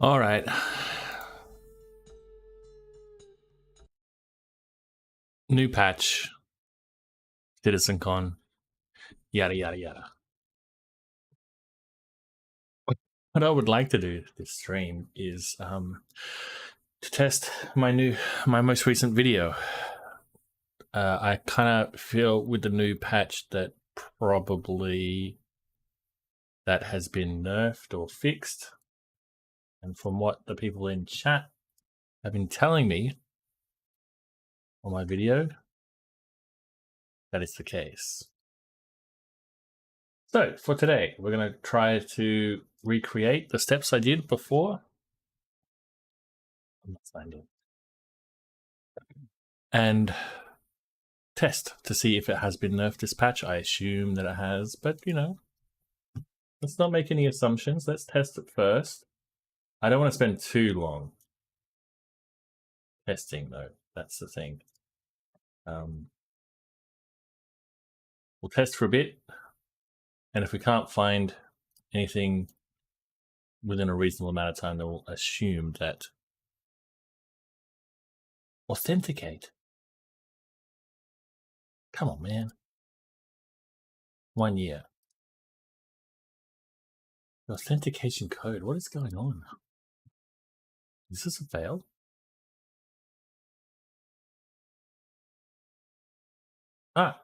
All right. New patch, CitizenCon, yada yada yada. What I would like to do this stream is to test my most recent video. I kind of feel with the new patch that probably that has been nerfed or fixed, and from what the people in chat have been telling me on my video, that is the case. So for today, we're going to try to recreate the steps I did before. I'm not signed in. And test to see if it has been nerfed this patch. I assume that it has, but you know, let's not make any assumptions. Let's test it first. I don't want to spend too long testing though. That's the thing. We'll test for a bit, and if we can't find anything within a reasonable amount of time, then we'll assume that authenticate. Come on, man. 1 year. The authentication code. What is going on? Is this a fail? Ah.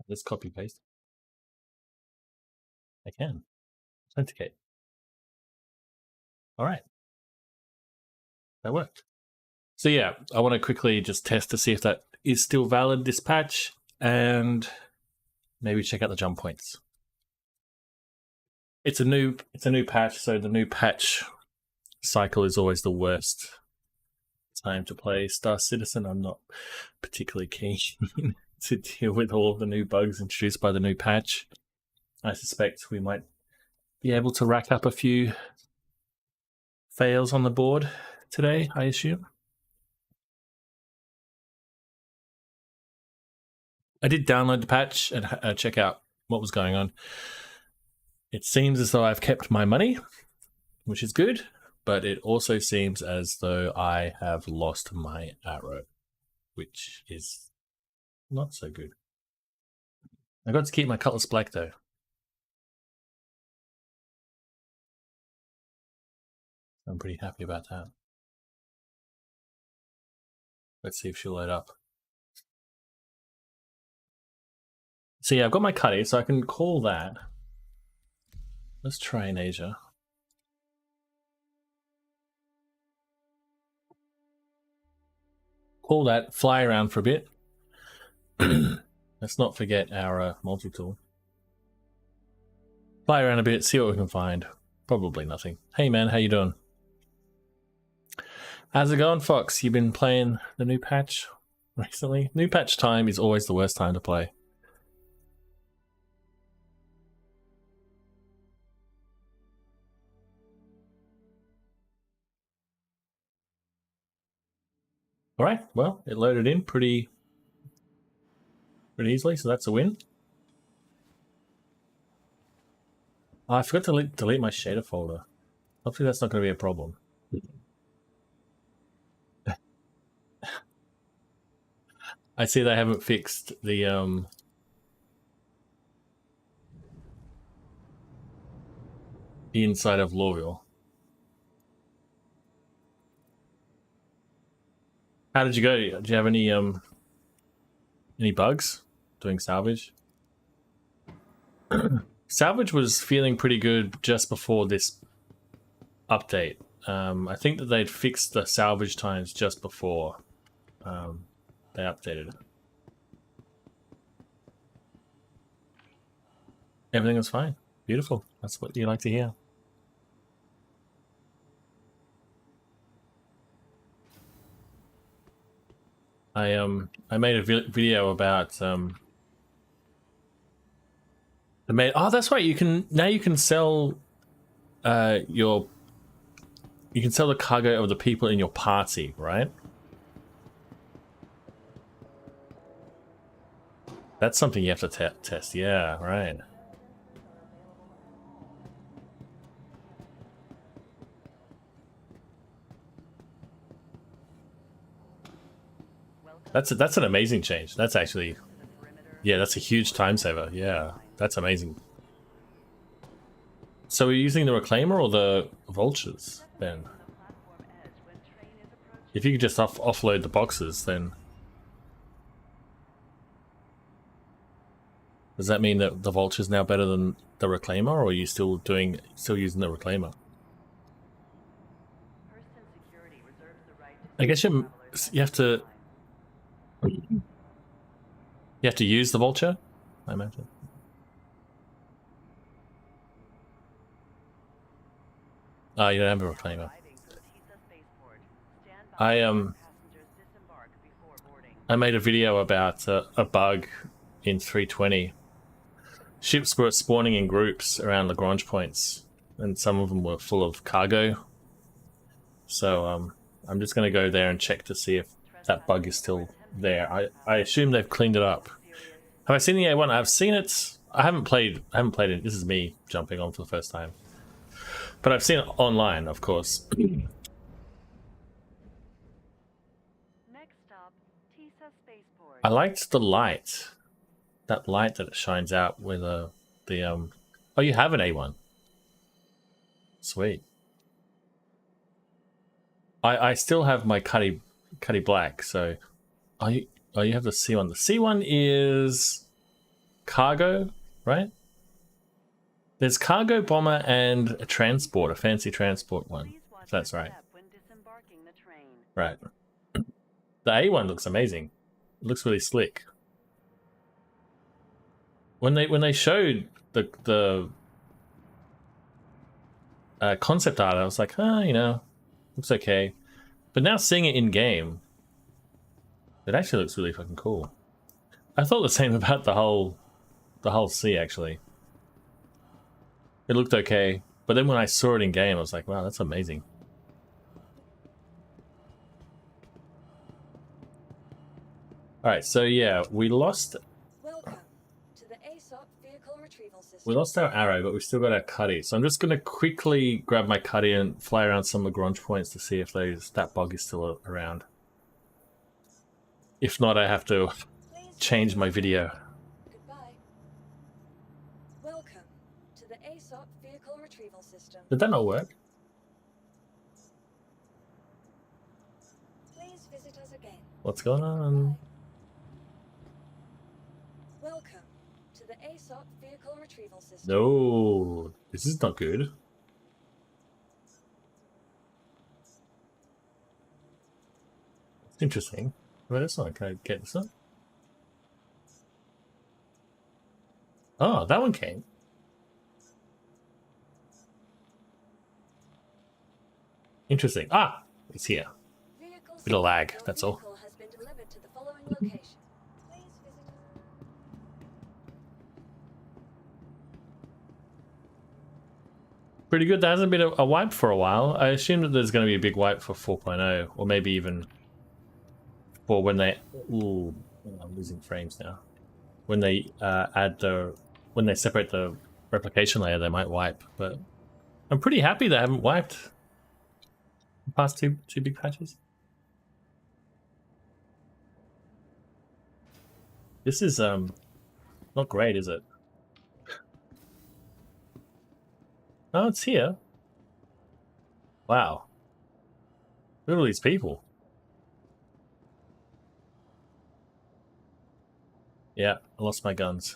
Let's copy paste. I can. Authenticate. All right. That worked. So yeah, I want to quickly just test to see if that is still valid, this patch, and maybe check out the jump points. It's a new patch, so the new patch cycle is always the worst time to play Star Citizen. I'm not particularly keen to deal with all of the new bugs introduced by the new patch. I suspect we might be able to rack up a few fails on the board today, I assume. I did download the patch and check out what was going on. It seems as though I've kept my money, which is good, but it also seems as though I have lost my arrow, which is not so good. I got to keep my cutlass black though. I'm pretty happy about that. Let's see if she'll load up. So yeah, I've got my cutty, so I can call that. Let's try in Asia. Call that, fly around for a bit. Let's not forget our multi-tool. Fly around a bit, see what we can find. Probably nothing. Hey man, how you doing? How's it going, Fox? You been playing the new patch recently? New patch time is always the worst time to play. All right, well, it loaded in pretty easily, so that's a win. Oh, I forgot to delete my shader folder. Hopefully that's not going to be a problem. I see they haven't fixed the inside of Lowville. How did you go? Did you have any bugs doing salvage? Salvage was feeling pretty good just before this update. I think that they'd fixed the salvage times just before they updated it. Everything was fine. Beautiful. That's what you like to hear. I made a video about oh, that's right. You can sell you can sell the cargo of the people in your party, right? That's something you have to test. Yeah, right. That's an amazing change. That's actually, yeah, that's a huge time saver. Yeah, that's amazing. So we're using the reclaimer or the vultures then? If you could just offload the boxes, then does that mean that the vulture's now better than the reclaimer, or are you still using the reclaimer? I guess you have to use the vulture, I imagine. Oh, you don't have a reclaimer. I made a video about a bug in 320. Ships were spawning in groups around Lagrange points, and some of them were full of cargo. So I'm just going to go there and check to see if that bug is still there. I assume they've cleaned it up. Have I seen the A1? I've seen it. I haven't played it. This is me jumping on for the first time. But I've seen it online, of course. Next stop, Tisa Spaceport. I liked the light. That light that it shines out with oh, you have an A1. Sweet. I still have my Cuddy Black, so you have the C1. The C1 is cargo, right? There's cargo bomber and a transport, a fancy transport one. If that's right. Right. The A1 looks amazing. It looks really slick. When they showed the concept art, I was like, you know, looks okay. But now seeing it in game, it actually looks really fucking cool. I thought the same about the whole C actually. It looked okay, but then when I saw it in game, I was like, wow, that's amazing. All right, so yeah, we lost. Welcome to the ASOP vehicle retrieval system. We lost our arrow, but we still got our Cuddy. So I'm just going to quickly grab my Cuddy and fly around some Lagrange points to see if that bug is still around. If not, I have to change my video. Goodbye. Welcome to the ASOP vehicle retrieval system. Did that not work? Please visit us again. What's going on? Welcome to the ASOP vehicle retrieval system. No, this is not good. It's interesting. Wait, this one. Can I get this one? Oh, that one came. Interesting. Ah, it's here. Bit of lag, that's all. Has been delivered to the following location. Please visit. Pretty good. There hasn't been a wipe for a while. I assume that there's going to be a big wipe for 4.0, or maybe even for when they. Ooh, I'm losing frames now. When they when they separate the replication layer, they might wipe. But I'm pretty happy they haven't wiped the past two big patches. This is not great, is it? Oh, it's here. Wow. Look at all these people. Yeah, I lost my guns.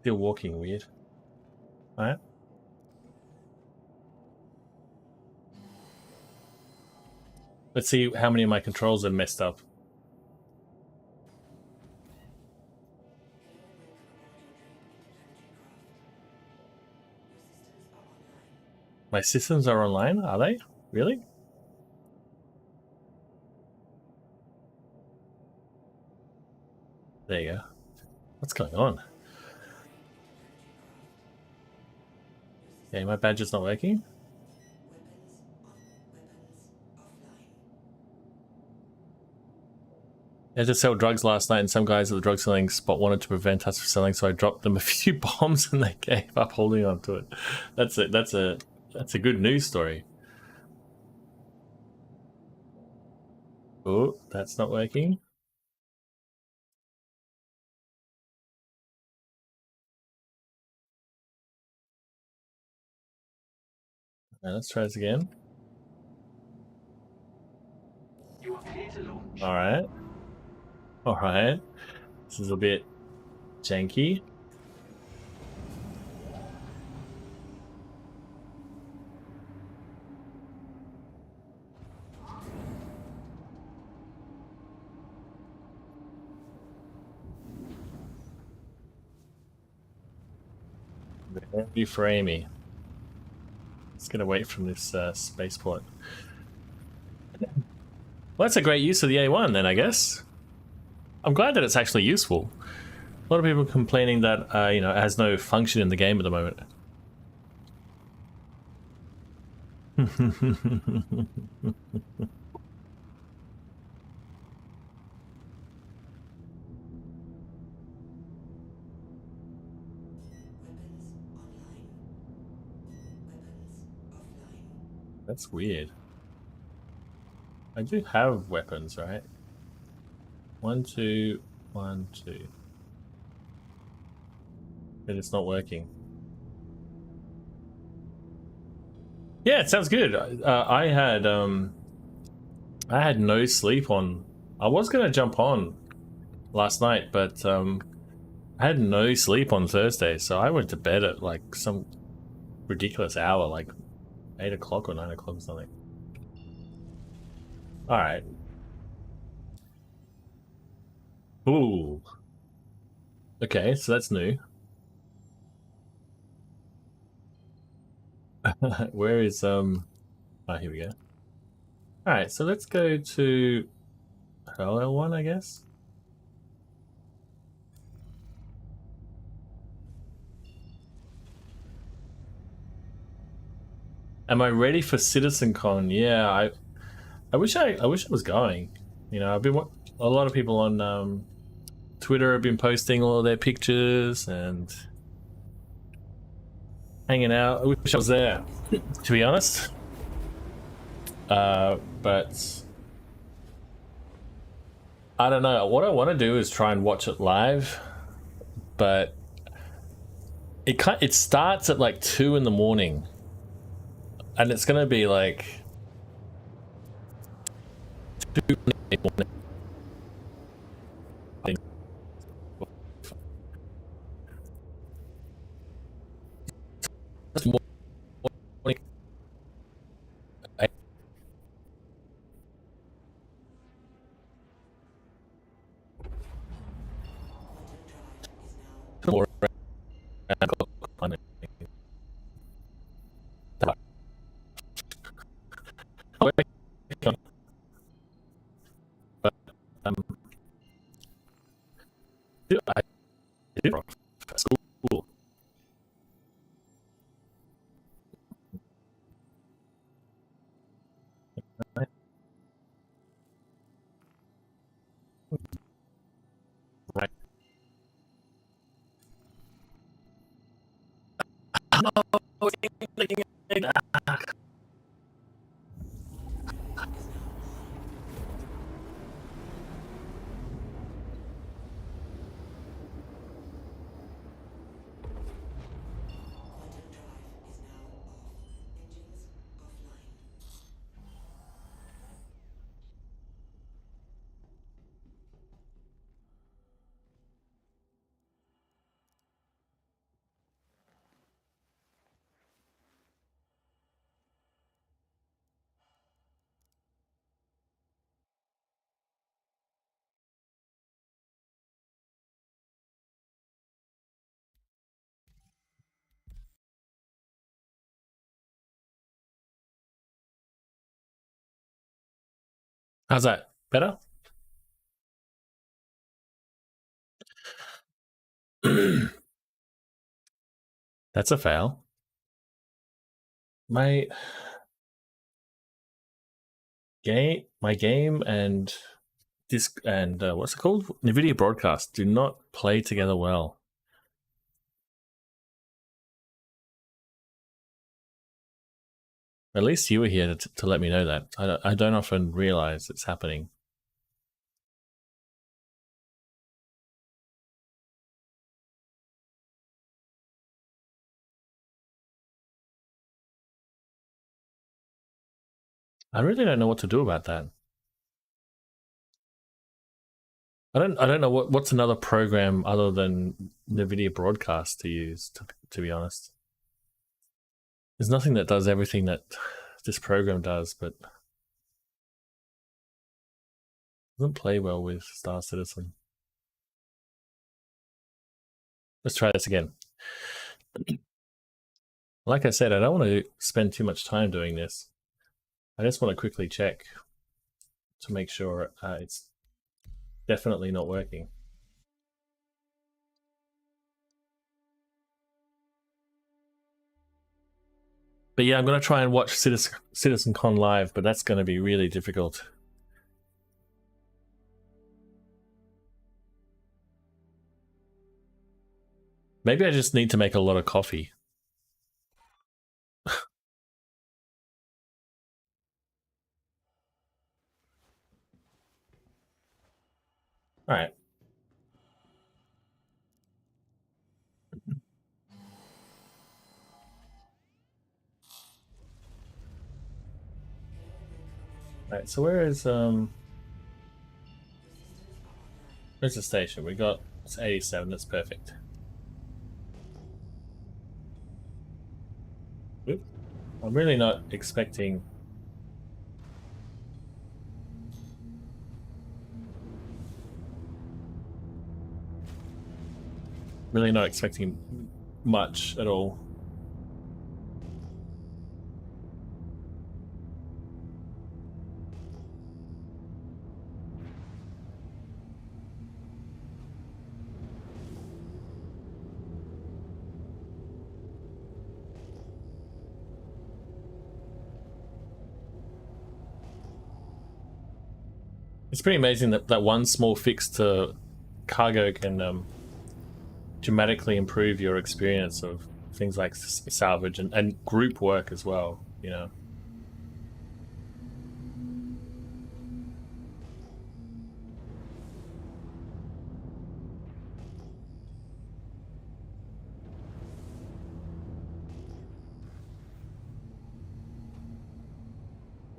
Still walking weird. Alright. Let's see how many of my controls are messed up. My systems are online, are they? Really? There you go. What's going on? Okay, my badge is not working. I had to sell drugs last night, and some guys at the drug selling spot wanted to prevent us from selling, so I dropped them a few bombs, and they gave up holding on to it. That's a good news story. Oh, that's not working. Let's try this again. You are clear to launch. All right. All right. This is a bit janky. Very framey. Let's get away from this spaceport. Well, that's a great use of the A1 then, I guess. I'm glad that it's actually useful. A lot of people complaining that you know, it has no function in the game at the moment. That's weird. I do have weapons, right? 1, 2, 1, 2. But it's not working. Yeah, it sounds good. I had no sleep on. I was gonna jump on last night, but I had no sleep on Thursday, so I went to bed at like some ridiculous hour, like 8 o'clock or 9 o'clock or something. All right. Ooh. Okay, so that's new. Where is oh, here we go. All right, so let's go to parallel one, I guess. Am I ready for CitizenCon? Yeah, I wish I was going. You know, I've been a lot of people on Twitter have been posting all their pictures and hanging out. I wish I was there, to be honest. But I don't know. What I want to do is try and watch it live, but it starts at like 2 in the morning, and it's gonna be like 2 in the morning. I did school. Right. How's that? Better? That's a fail. My game and Disc and what's it called? NVIDIA Broadcast do not play together well. At least you were here to let me know that. I don't often realize it's happening. I really don't know what to do about that. I don't know what's another program other than NVIDIA Broadcast to use, to be honest. There's nothing that does everything that this program does, but doesn't play well with Star Citizen. Let's try this again. Like I said, I don't want to spend too much time doing this. I just want to quickly check to make sure it's definitely not working. But yeah, I'm going to try and watch CitizenCon live, but that's going to be really difficult. Maybe I just need to make a lot of coffee. All right. All right, so where's the station? We got it's 87. That's perfect. Oop. I'm really not expecting. Really not expecting much at all. It's pretty amazing that one small fix to cargo can dramatically improve your experience of things like salvage and group work as well, you know.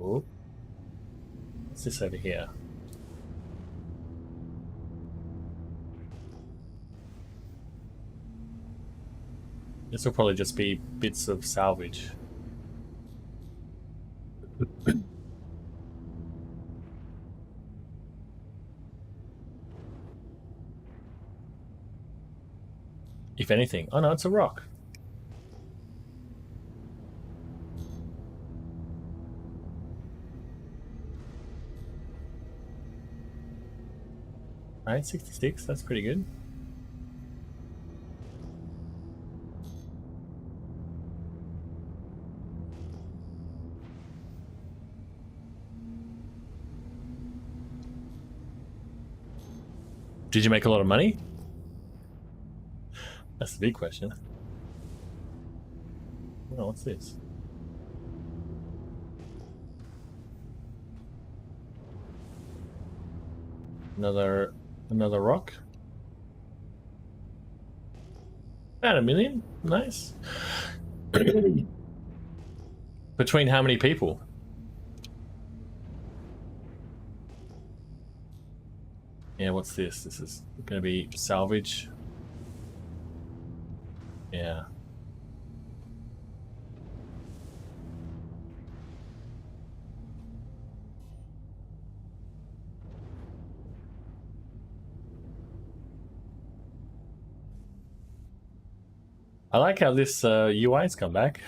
Ooh. What's this over here? This will probably just be bits of salvage. If anything. Oh no, it's a rock. Alright, 66, that's pretty good. Did you make a lot of money? That's the big question. Oh, what's this? Another rock. About 1 million. Nice. Between how many people? Yeah, what's this? This is going to be salvage. Yeah. I like how this UI's come back.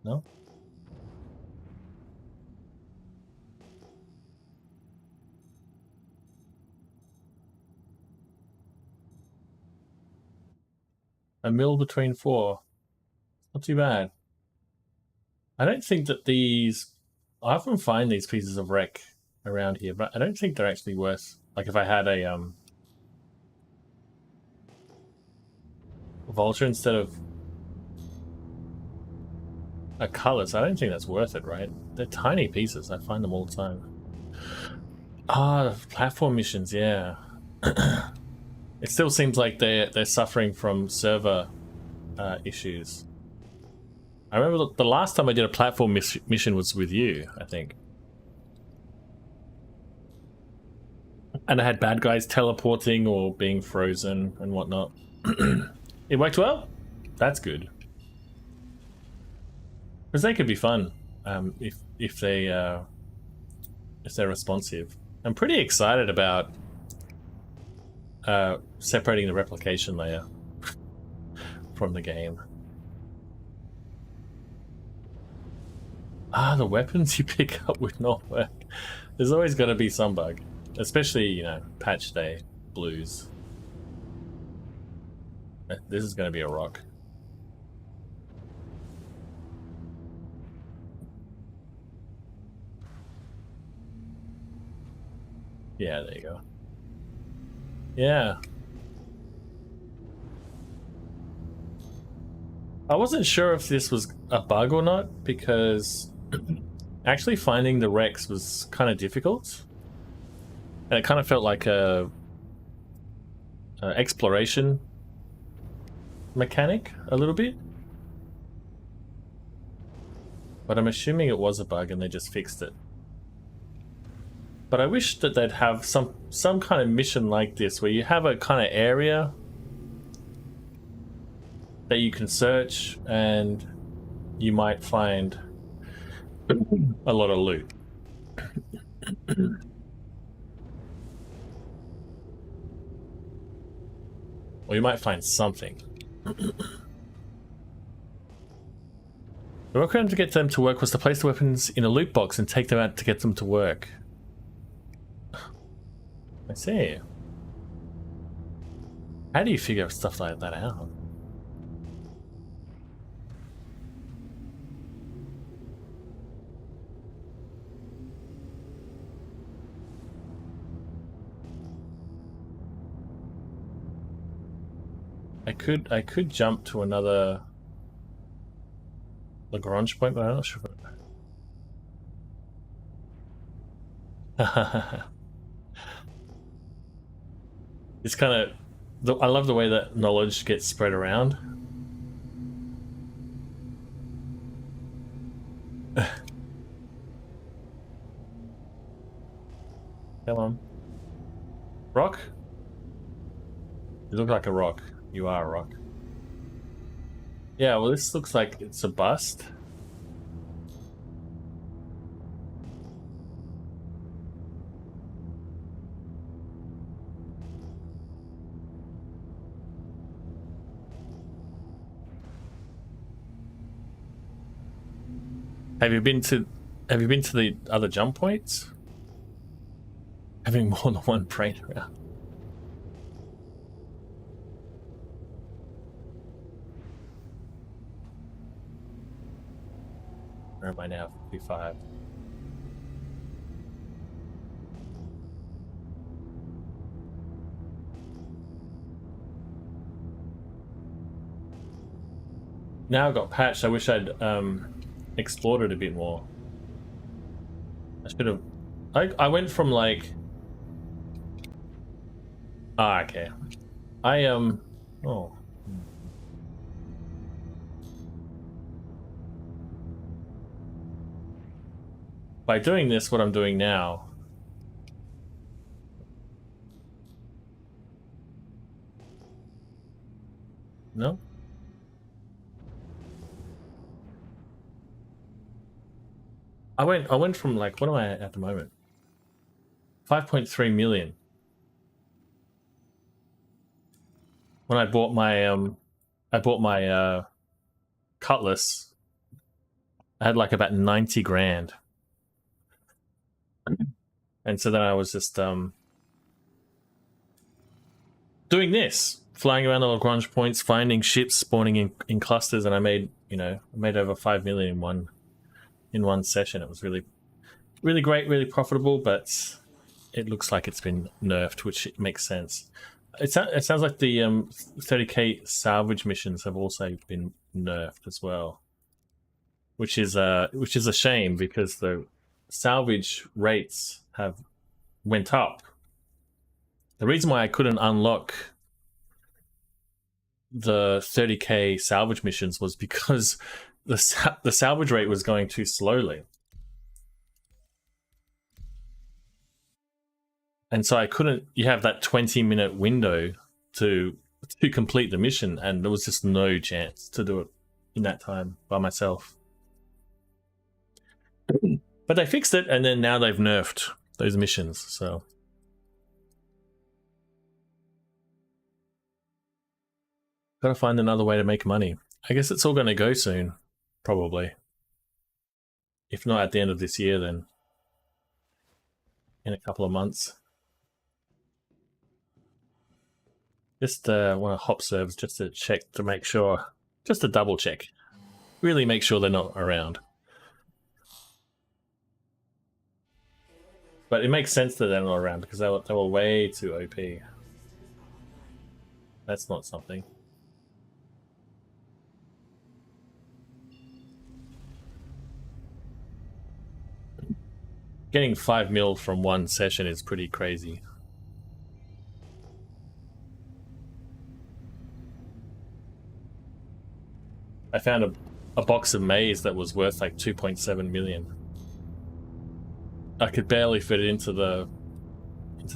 No? A mil between 4. Not too bad. I don't think that these... I often find these pieces of wreck around here, but I don't think they're actually worth. Like if I had a vulture instead of a cutlass, I don't think that's worth it, right? They're tiny pieces. I find them all the time. Ah, the platform missions, yeah. It still seems like they're suffering from server issues. I remember the last time I did a platform mission was with you, I think. And I had bad guys teleporting or being frozen and whatnot. It worked well? That's good. Because they could be fun if they're responsive. I'm pretty excited about separating the replication layer from the game. Ah, the weapons you pick up would not work. There's always going to be some bug, especially, you know, patch day blues. This is going to be a rock. Yeah, there you go. Yeah. I wasn't sure if this was a bug or not, because actually finding the wrecks was kind of difficult. And it kind of felt like a exploration mechanic a little bit. But I'm assuming it was a bug and they just fixed it. But I wish that they'd have some kind of mission like this where you have a kind of area that you can search and you might find a lot of loot. Or you might find something. The workaround to get them to work was to place the weapons in a loot box and take them out to get them to work. I see. How do you figure stuff like that out? I could jump to another Lagrange point, but I'm not sure. It's kind of, I love the way that knowledge gets spread around. Come on. Rock? You look like a rock. You are a rock. Yeah, well, this looks like it's a bust. Have you been to the other jump points? Having more than one brain around. Where am I now? 55. Now I got patched. I wish I'd explored it a bit more. I should have. I went from like. Ah, okay. Oh. By doing this, what I'm doing now. No? I went from like, what am I at the moment? 5.3 million. When I bought my cutlass, I had like about 90 grand. And so then I was just doing this, flying around the Lagrange points, finding ships spawning in clusters, and I made, you know, I made over 5 million in one session. It was really really great, really profitable, but it looks like it's been nerfed, which makes sense. It sounds like the 30k salvage missions have also been nerfed as well, which is a shame because the salvage rates have went up. The reason why I couldn't unlock the 30k salvage missions was because the salvage rate was going too slowly. And so I couldn't. You have that 20-minute window to complete the mission, and there was just no chance to do it in that time by myself. But they fixed it, and then now they've nerfed those missions. So gotta find another way to make money. I guess it's all going to go soon, probably. If not at the end of this year, then in a couple of months. Just want to hop servers just to check to make sure, just to double check, really make sure they're not around. But it makes sense that they're not around because they were way too OP. That's not something. Getting 5 mil from one session is pretty crazy. I found a box of maize that was worth like 2.7 million. I could barely fit it into the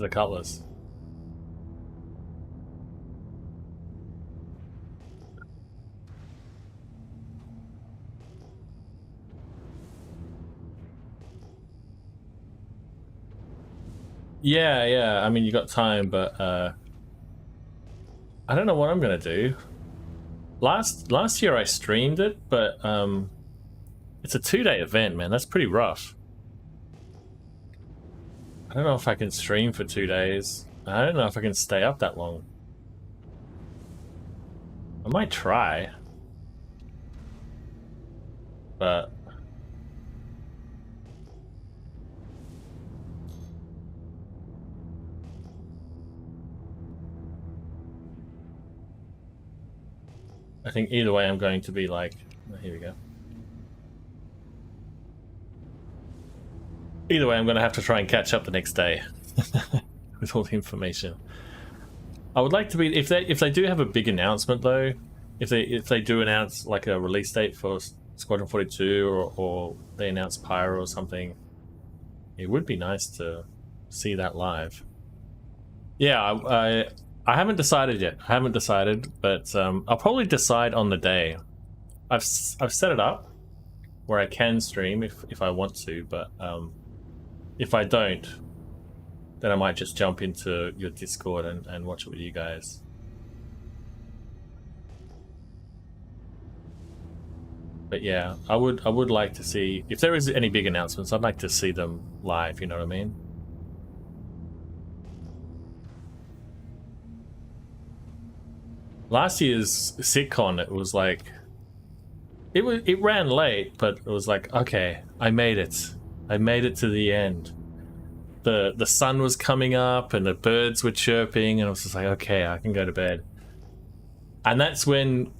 cutlass. Yeah. I mean, you got time, but I don't know what I'm gonna do. Last year I streamed it, but it's a 2-day event, man. That's pretty rough. I don't know if I can stream for 2 days. I don't know if I can stay up that long. I might try, but I think either way I'm going to be like, oh, here we go. Either way I'm going to have to try and catch up the next day with all the information. I would like to be, if they do have a big announcement though, if they do announce like a release date for Squadron 42 or they announce Pyro or something, it would be nice to see that live. Yeah, I haven't decided yet. I haven't decided, but I'll probably decide on the day. I've set it up where I can stream if I want to, but if I don't, then I might just jump into your Discord and watch it with you guys. But yeah, I would like to see, if there is any big announcements, I'd like to see them live, you know what I mean? Last year's SitCon, it was like, it ran late, but it was like, okay, I made it. I made it to the end. The sun was coming up and the birds were chirping, and I was just like, okay, I can go to bed. And that's when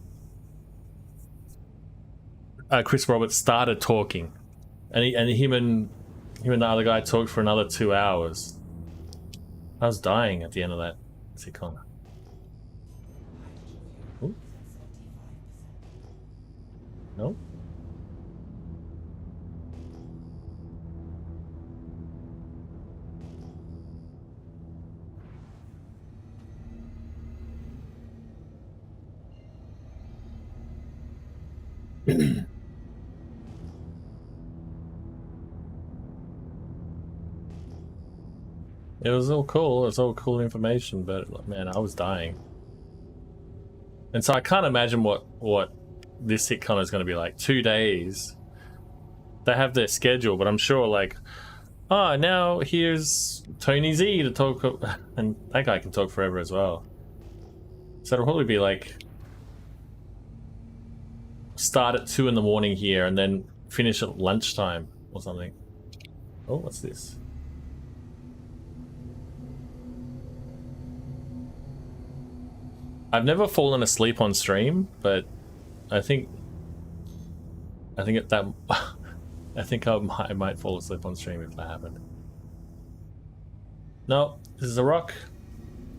Chris Roberts started talking, and him and the other guy talked for another 2 hours. I was dying at the end of that SitCon. Ooh. No. It was all cool. It was all cool information, but man, I was dying. And so I can't imagine what this SitCon is going to be like. 2 days. They have their schedule, but I'm sure like, oh, now here's Tony Z to talk, and that guy can talk forever as well. So it'll probably be like, start at 2 in the morning here and then finish at lunchtime or something. Oh, what's this? I've never fallen asleep on stream, but I think I think I might fall asleep on stream if that happened. No, this is a rock.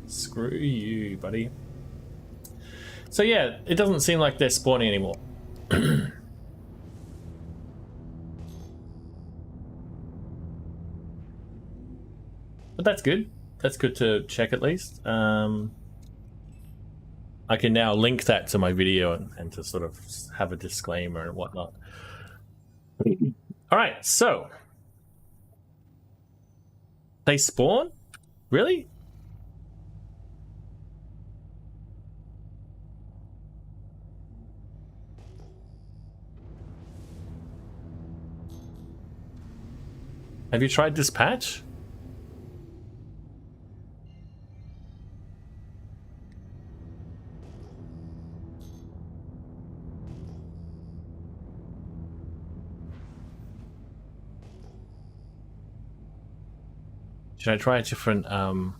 Screw you, buddy. So yeah, it doesn't seem like they're spawning anymore. But that's good. That's good to check at least. I can now link that to my video and to sort of have a disclaimer and whatnot. All right, so they spawn? Really? Have you tried this patch? Should I try a different, I'm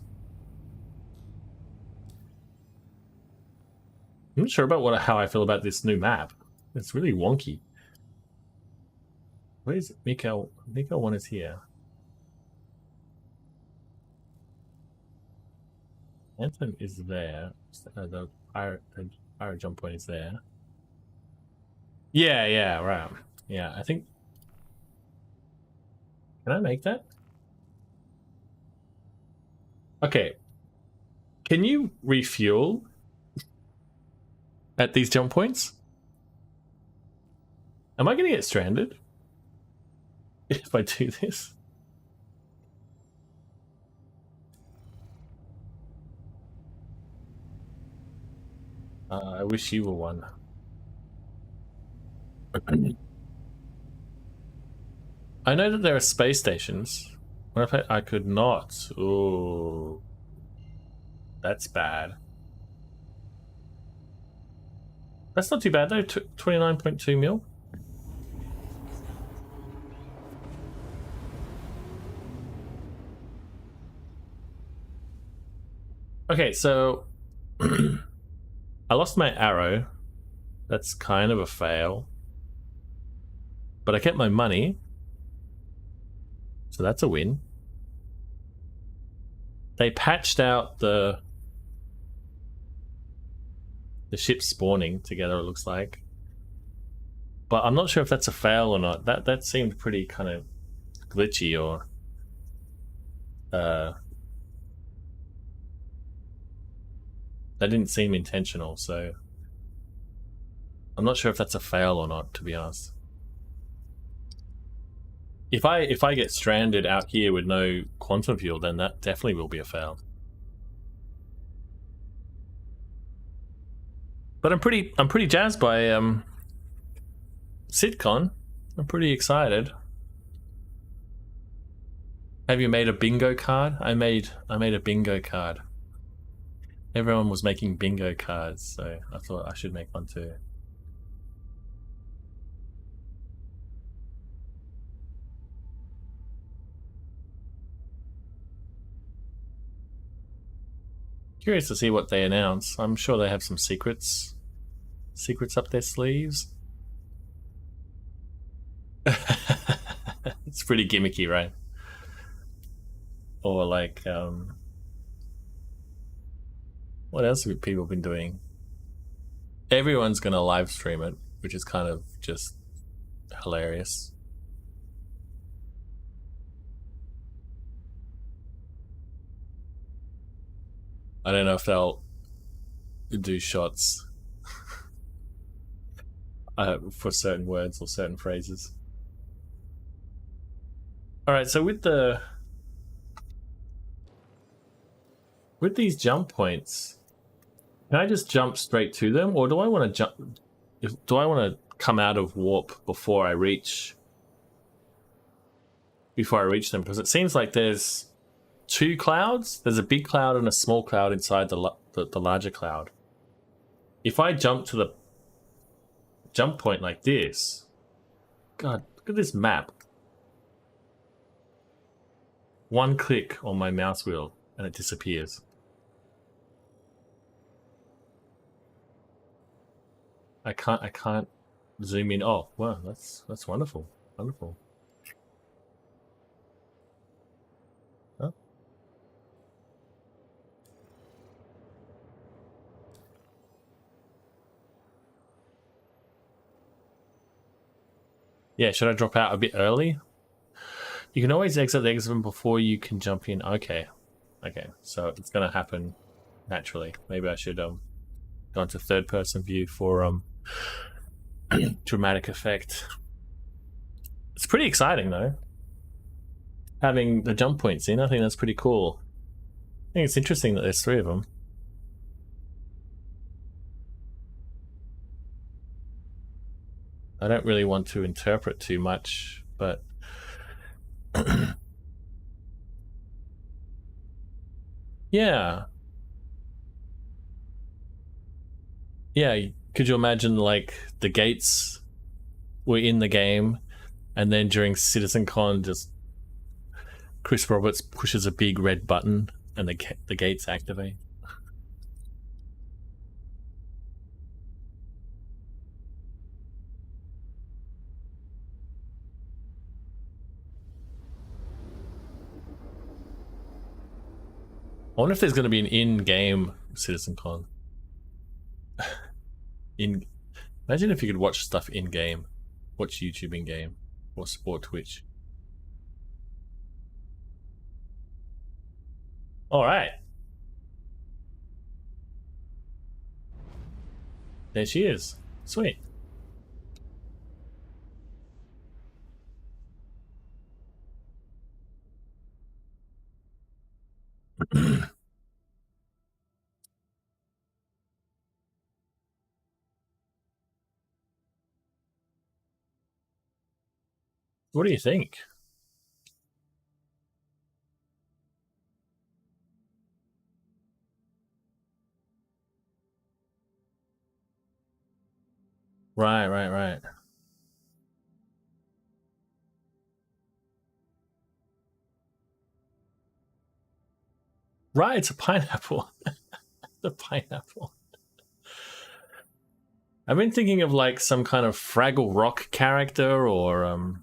not sure about how I feel about this new map. It's really wonky. Where is it? Mikael 1 is here. Anton is there. The pirate jump point is there. Yeah, right. Yeah, I think... Can I make that? Okay. Can you refuel at these jump points? Am I going to get stranded if I do this? I wish you were one. I know that there are space stations. What if I could not? Ooh. That's bad. That's not too bad though, 29.2 mil. Okay, so I lost my arrow. That's kind of a fail. But I kept my money. So that's a win. They patched out the ships spawning together, it looks like. But I'm not sure if that's a fail or not. That seemed pretty kind of glitchy or that didn't seem intentional, so I'm not sure if that's a fail or not, to be honest. If I get stranded out here with no quantum fuel, then that definitely will be a fail. But I'm pretty jazzed by SitCon. I'm pretty excited. Have you made a bingo card? I made a bingo card. Everyone was making bingo cards, so I thought I should make one too. Curious to see what they announce. I'm sure they have some secrets up their sleeves. It's pretty gimmicky, right? Or like, what else have people been doing? Everyone's gonna live stream it, which is kind of just hilarious. I don't know if they'll do shots for certain words or certain phrases. All right, so with these jump points, can I just jump straight to them, or do I want to jump? Do I want to come out of warp before I reach them? Because it seems like there's two clouds. There's a big cloud and a small cloud inside the larger cloud. If I jump to the jump point like this, God, look at this map. one click on my mouse wheel and it disappears. I can't zoom in. Oh, wow, that's wonderful. Wonderful. Oh. Yeah, should I drop out a bit early? You can always exit the exit before you can jump in. Okay. Okay, so it's gonna happen naturally. Maybe I should go into third person view for dramatic effect. It's pretty exciting though. Having the jump points in, I think that's pretty cool. I think it's interesting that there's 3 of them. I don't really want to interpret too much, but yeah. Yeah, could you imagine like the gates were in the game and then during CitizenCon just Chris Roberts pushes a big red button and the gates activate? I wonder if there's going to be an in-game CitizenCon. Imagine if you could watch stuff in-game, watch YouTube in-game, or support Twitch. All right, there she is. Sweet. What do you think? Right. Right, it's a pineapple. The pineapple. I've been thinking of like some kind of Fraggle Rock character or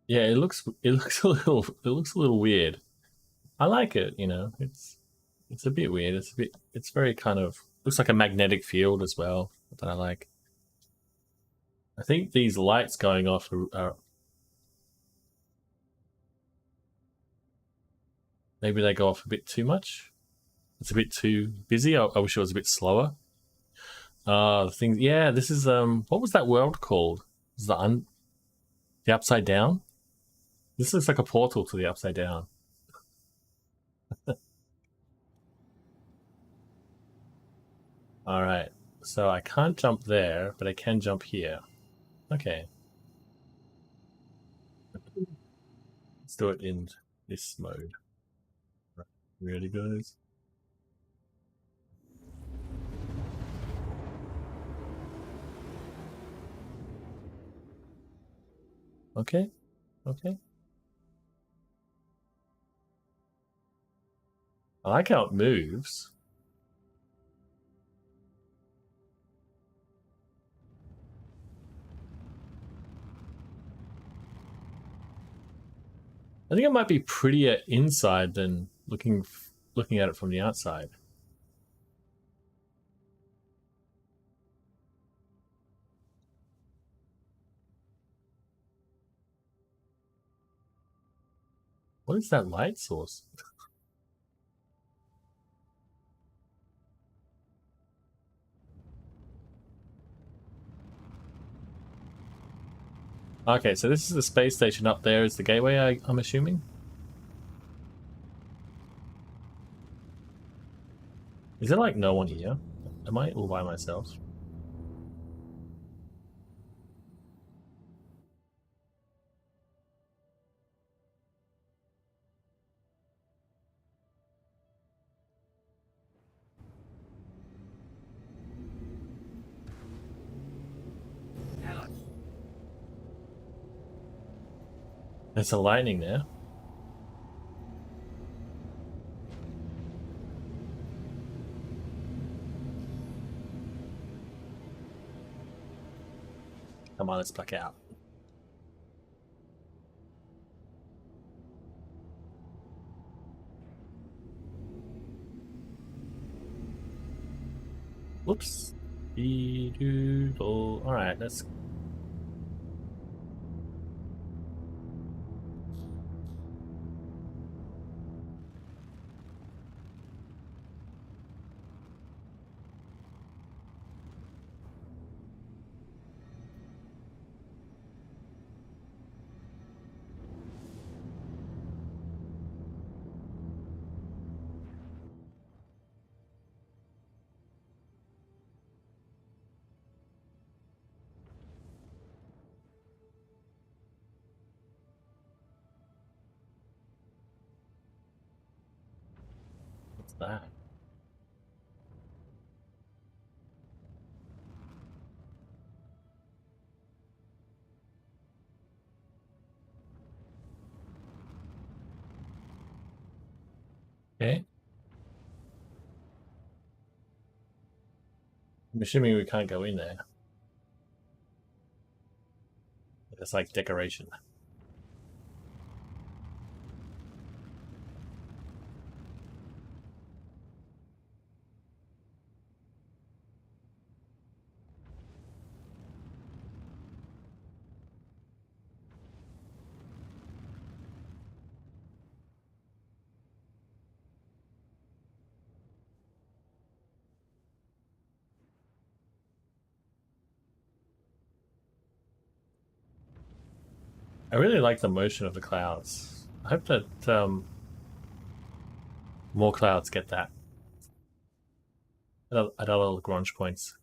yeah, it looks a little weird. I like it, you know. It's a bit weird. It's very kind of looks like a magnetic field as well that I like. I think these lights going off are maybe they go off a bit too much. It's a bit too busy. I wish it was a bit slower. The thing, yeah. This is what was that world called? Is the Upside Down? This looks like a portal to the Upside Down. All right, so I can't jump there, but I can jump here. Okay, let's do it in this mode. Really, guys? Okay, okay. I like how it moves. I think it might be prettier inside than looking at it from the outside. What is that light source? Okay, so this is the space station. Up there is the gateway, I'm assuming. Is there like no one here? Am I all by myself? There's a lightning there. Come on, let's back out. Whoops. Doodle. All right, let's. What's that? Okay. I'm assuming we can't go in there. It's like decoration. I really like the motion of the clouds. I hope that more clouds get that at other Lagrange points.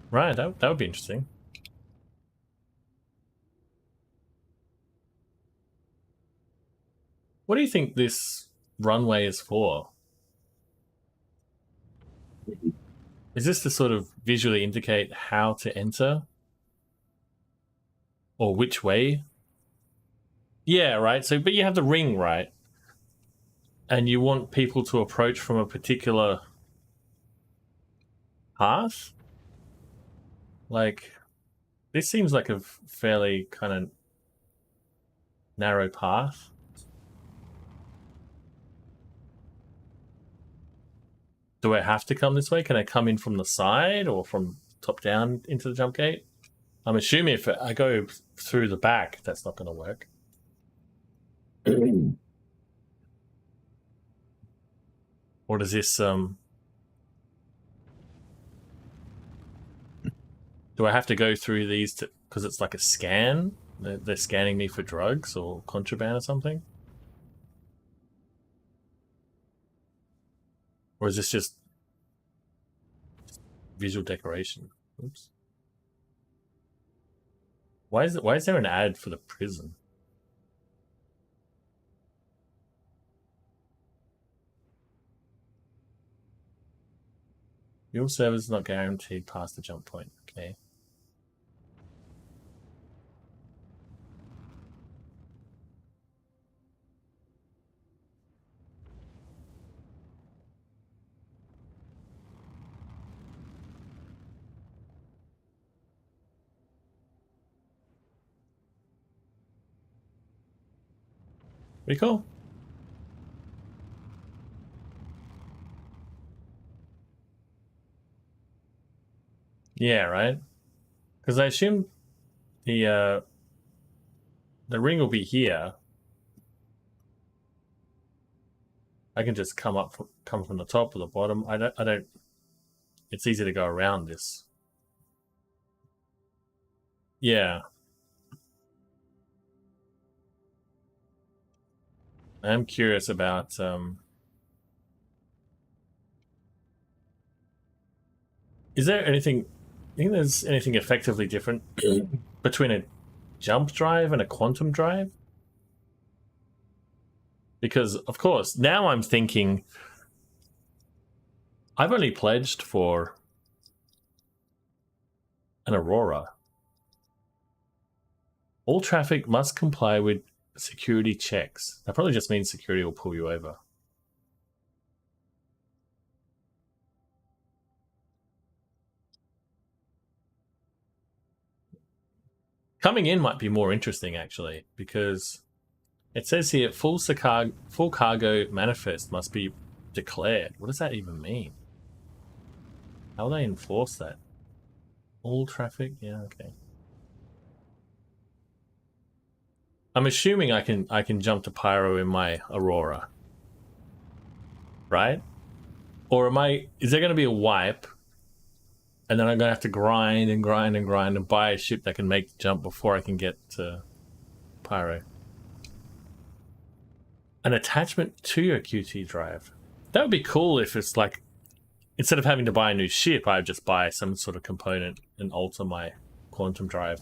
Right, that would be interesting. What do you think this runway is for? Is this to sort of visually indicate how to enter? Or which way? Yeah, right. So, but you have the ring, right? And you want people to approach from a particular path? Like, this seems like a fairly kind of narrow path. Do I have to come this way? Can I come in from the side or from top down into the jump gate? I'm assuming if I go through the back, that's not going to work. Or does this do I have to go through these because it's like a scan? They're scanning me for drugs or contraband or something? Or is this just visual decoration? Oops. Why is there an ad for the prison? Your service is not guaranteed past the jump point. Okay. Pretty cool. Yeah, right. Because I assume the ring will be here. I can just come from the top or the bottom. I don't. It's easy to go around this. Yeah. I'm curious about is there anything? I think there's anything effectively different between a jump drive and a quantum drive? Because of course, now I'm thinking I've only pledged for an Aurora. All traffic must comply with security checks. That probably just means security will pull you over. Coming in might be more interesting, actually, because it says here full cargo manifest must be declared. What does that even mean? How do they enforce that? All traffic? Yeah, okay. I'm assuming I can jump to pyro in my Aurora, right? Or is there going to be a wipe, and then I'm going to have to grind and grind and grind and buy a ship that can make the jump before I can get to pyro? An attachment to your QT drive. That would be cool if it's like, instead of having to buy a new ship, I just buy some sort of component and alter my quantum drive.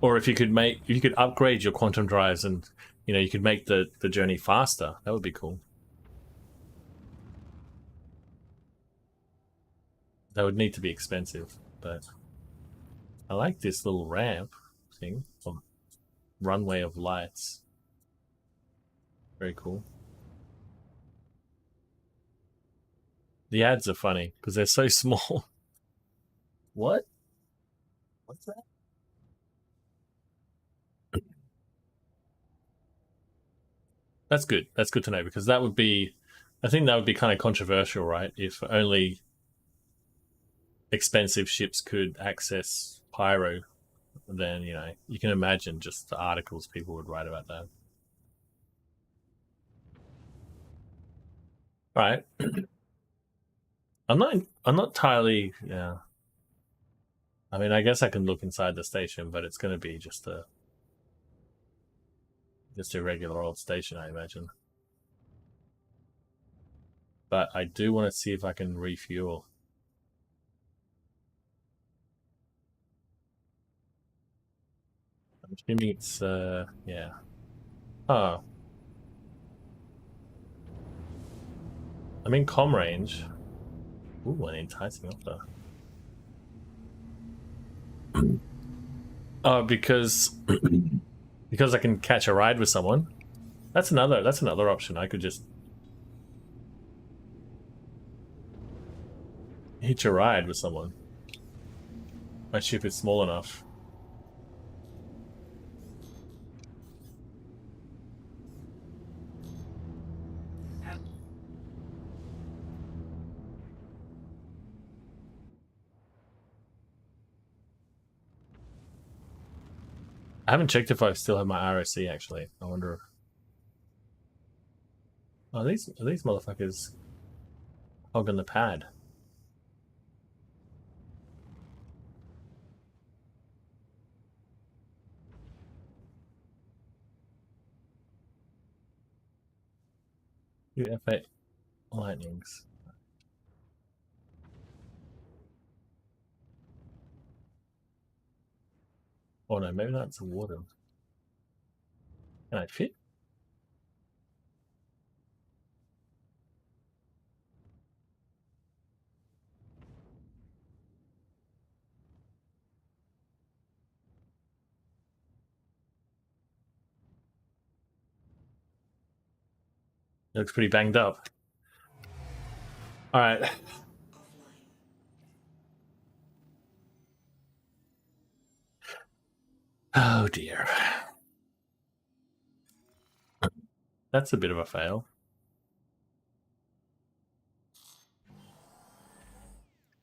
Or if you could upgrade your quantum drives and, you know, you could make the journey faster. That would be cool. That would need to be expensive, but I like this little ramp thing, or runway of lights. Very cool. The ads are funny because they're so small. What? What's that? That's good. That's good to know, because that would be, I think that would be kind of controversial, right? If only expensive ships could access pyro, then, you know, you can imagine just the articles people would write about that. All right. I'm not entirely, yeah. I mean, I guess I can look inside the station, but it's going to be just a regular old station, I imagine. But I do want to see if I can refuel. I'm assuming it's, yeah. Oh. I'm in comm range. Ooh, an enticing offer. Oh, because I can catch a ride with someone. That's another option. I could just hitch a ride with someone. My ship is small enough. I haven't checked if I still have my ROC, actually. I wonder. Oh, are these motherfuckers hogging the pad? F8 lightnings. Oh no, maybe that's a water. Can I fit? It looks pretty banged up. All right. Oh dear. That's a bit of a fail.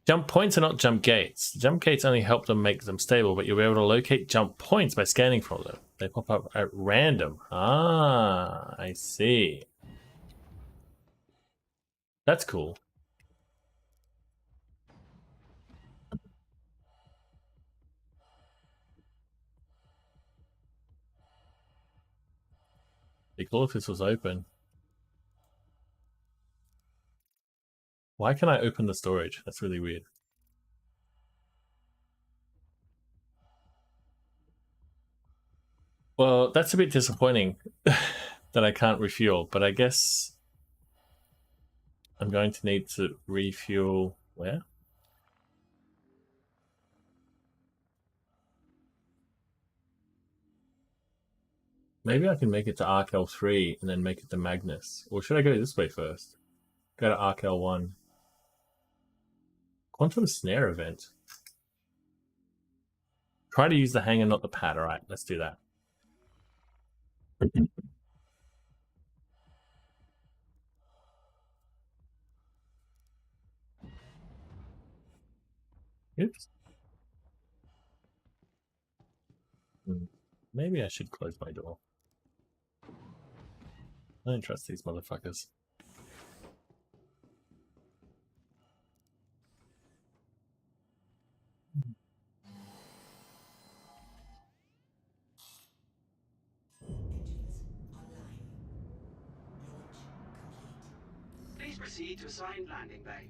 Jump points are not jump gates. Jump gates only help them make them stable, but you'll be able to locate jump points by scanning for them. They pop up at random. Ah, I see. That's cool. Be cool if this was open. Why can I open the storage? That's really weird. Well, that's a bit disappointing that I can't refuel, but I guess I'm going to need to refuel where? Maybe I can make it to Arc L3 and then make it to Magnus. Or should I go this way first? Go to Arc L1. Quantum Snare event. Try to use the hanger, not the pad. Alright, let's do that. Oops. Maybe I should close my door. I don't trust these motherfuckers. Please proceed to assigned landing bay.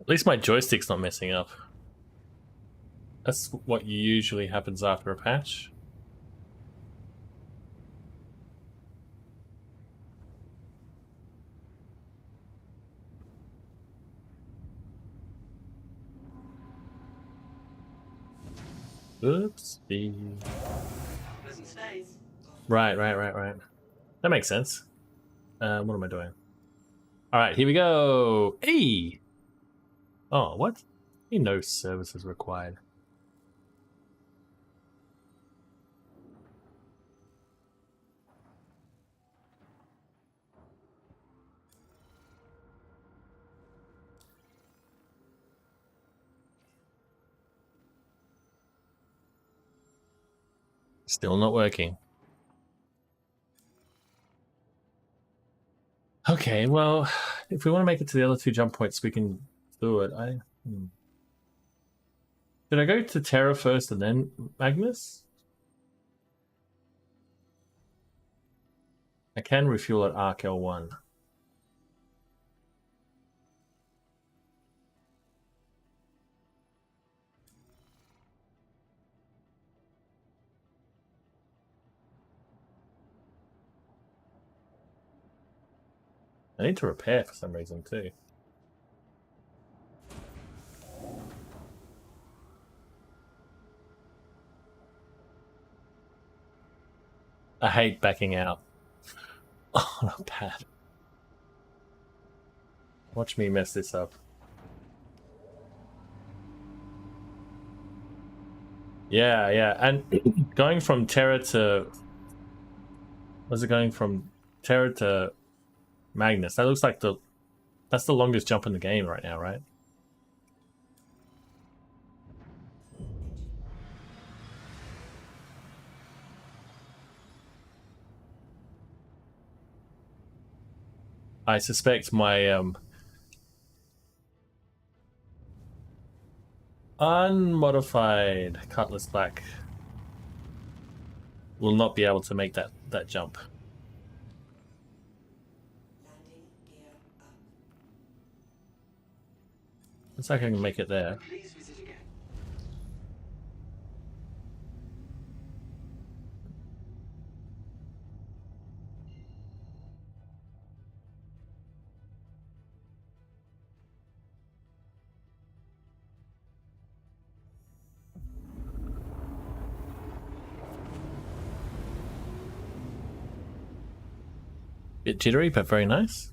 At least my joystick's not messing up. That's what usually happens after a patch. Oops. Pleasant stays. Right. That makes sense. What am I doing? Alright, here we go. Hey! Oh, what? No services required. Still not working. Okay, well, if we want to make it to the other two jump points, we can do it. Did I go to Terra first and then Magnus? I can refuel at Arc L1. I need to repair for some reason too. I hate backing out. Oh, not bad. Watch me mess this up. Yeah, and going from Terra to... Was it going from Terra to Magnus? That looks like that's the longest jump in the game right now, right? I suspect my unmodified Cutlass Black will not be able to make that jump. Looks like I can make it there. Please visit again. Bit jittery, but very nice.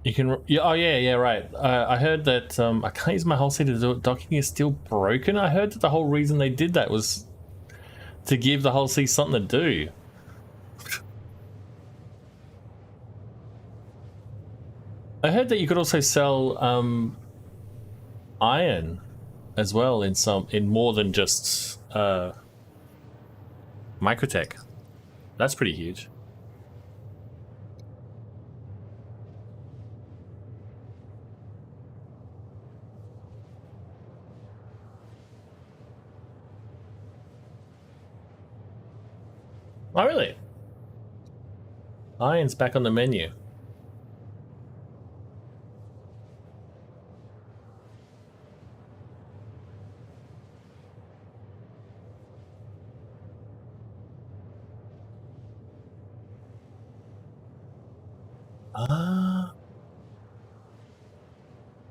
You can, oh yeah, right. I heard that I can't use my hull seat to do it. Docking is still broken. I heard that the whole reason they did that was to give the hull seat something to do. I heard that you could also sell iron as well in more than just Microtech. That's pretty huge. Oh, really? Iron's back on the menu.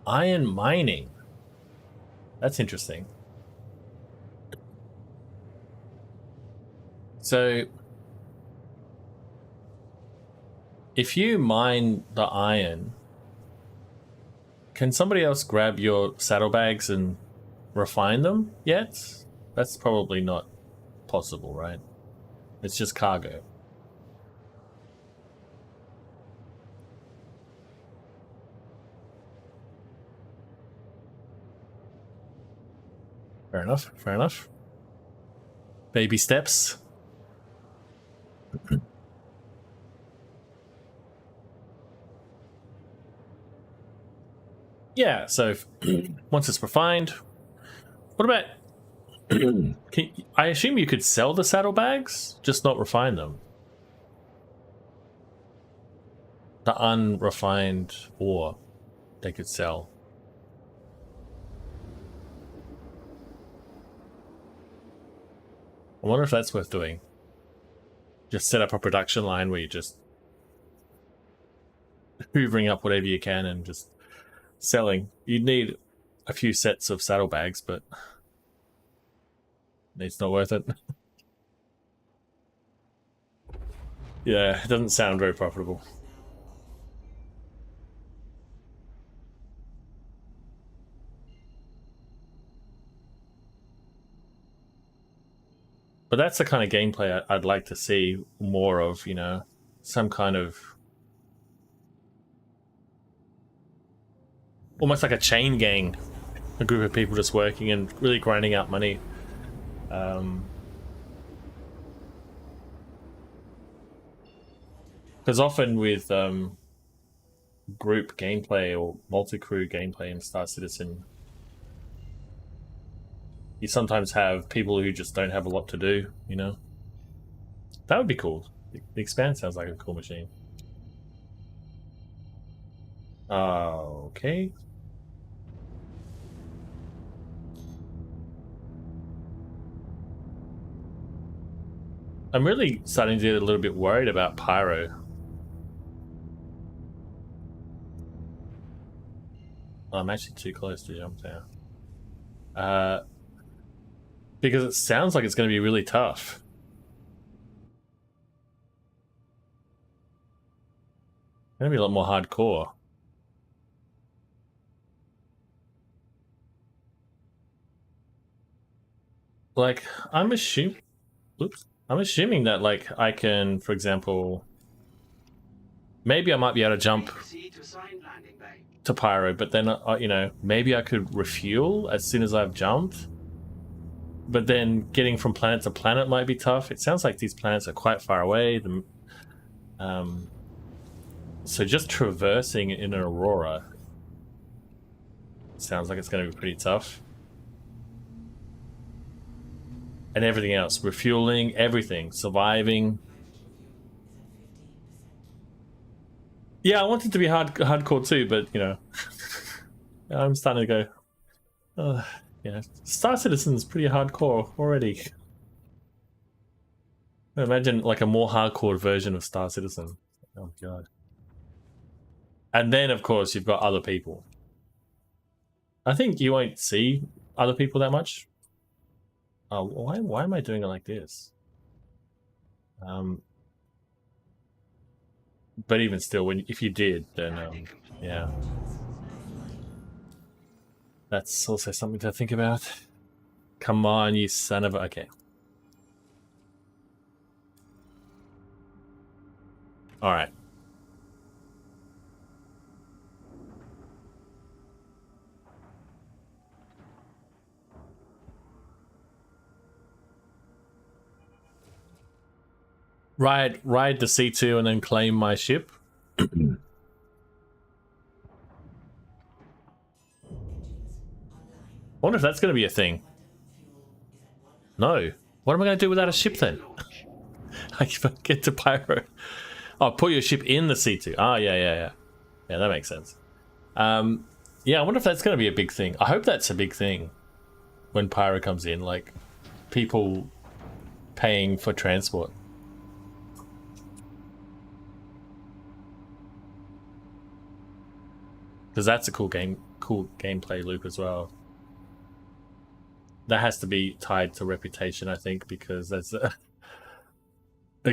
Iron mining. That's interesting. So, if you mine the iron, can somebody else grab your saddlebags and refine them yet? That's probably not possible, right? It's just cargo. Fair enough, fair enough. Baby steps. Yeah, so once it's refined, what about... I assume you could sell the saddlebags, just not refine them. The unrefined ore they could sell. I wonder if that's worth doing. Just set up a production line where you just hoovering up whatever you can and just selling. You'd need a few sets of saddlebags, but it's not worth it. Yeah, it doesn't sound very profitable. But that's the kind of gameplay I'd like to see more of, you know, some kind of... almost like a chain gang, a group of people just working and really grinding out money. Because often with group gameplay or multi-crew gameplay in Star Citizen, you sometimes have people who just don't have a lot to do, you know? That would be cool. The Expanse sounds like a cool machine. Okay. I'm really starting to get a little bit worried about Pyro. Oh, I'm actually too close to jump down. Because it sounds like it's going to be really tough. Going to be a lot more hardcore. Like, I'm assuming that, like, I can, for example, maybe I might be able to jump Proceed to assigned landing bay. to Pyro, but then, you know, maybe I could refuel as soon as I've jumped. But then getting from planet to planet might be tough. It sounds like these planets are quite far away. So just traversing in an Aurora sounds like it's going to be pretty tough. And everything else, refueling, everything, surviving. Yeah, I want it to be hardcore too, but you know, I'm starting to go. Yeah, Star Citizen's pretty hardcore already. Imagine like a more hardcore version of Star Citizen. Oh god. And then of course you've got other people. I think you won't see other people that much. Oh, why am I doing it like this? But even still, if you did, then yeah. That's also something to think about. Come on, you son of a... Okay. Alright. Ride the C2 and then claim my ship. I wonder if that's going to be a thing. No. What am I going to do without a ship then? I get to Pyro. Oh, put your ship in the C2. Ah, yeah. Yeah, that makes sense. Yeah, I wonder if that's going to be a big thing. I hope that's a big thing when Pyro comes in. Like, people paying for transport. because that's a cool gameplay loop as well. That has to be tied to reputation, I think, because that's a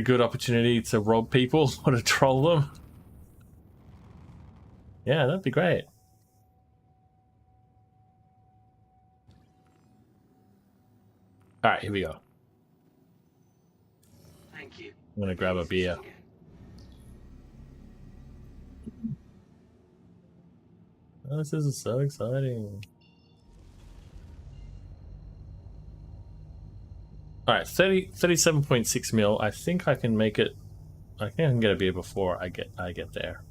good opportunity to rob people or to troll them. Yeah, that'd be great. All right, here we go. Thank you. I'm gonna grab a beer. Again. Oh, this is so exciting. All right, 37.6 mil. I think I can make it. I think I can get a beer before I get there.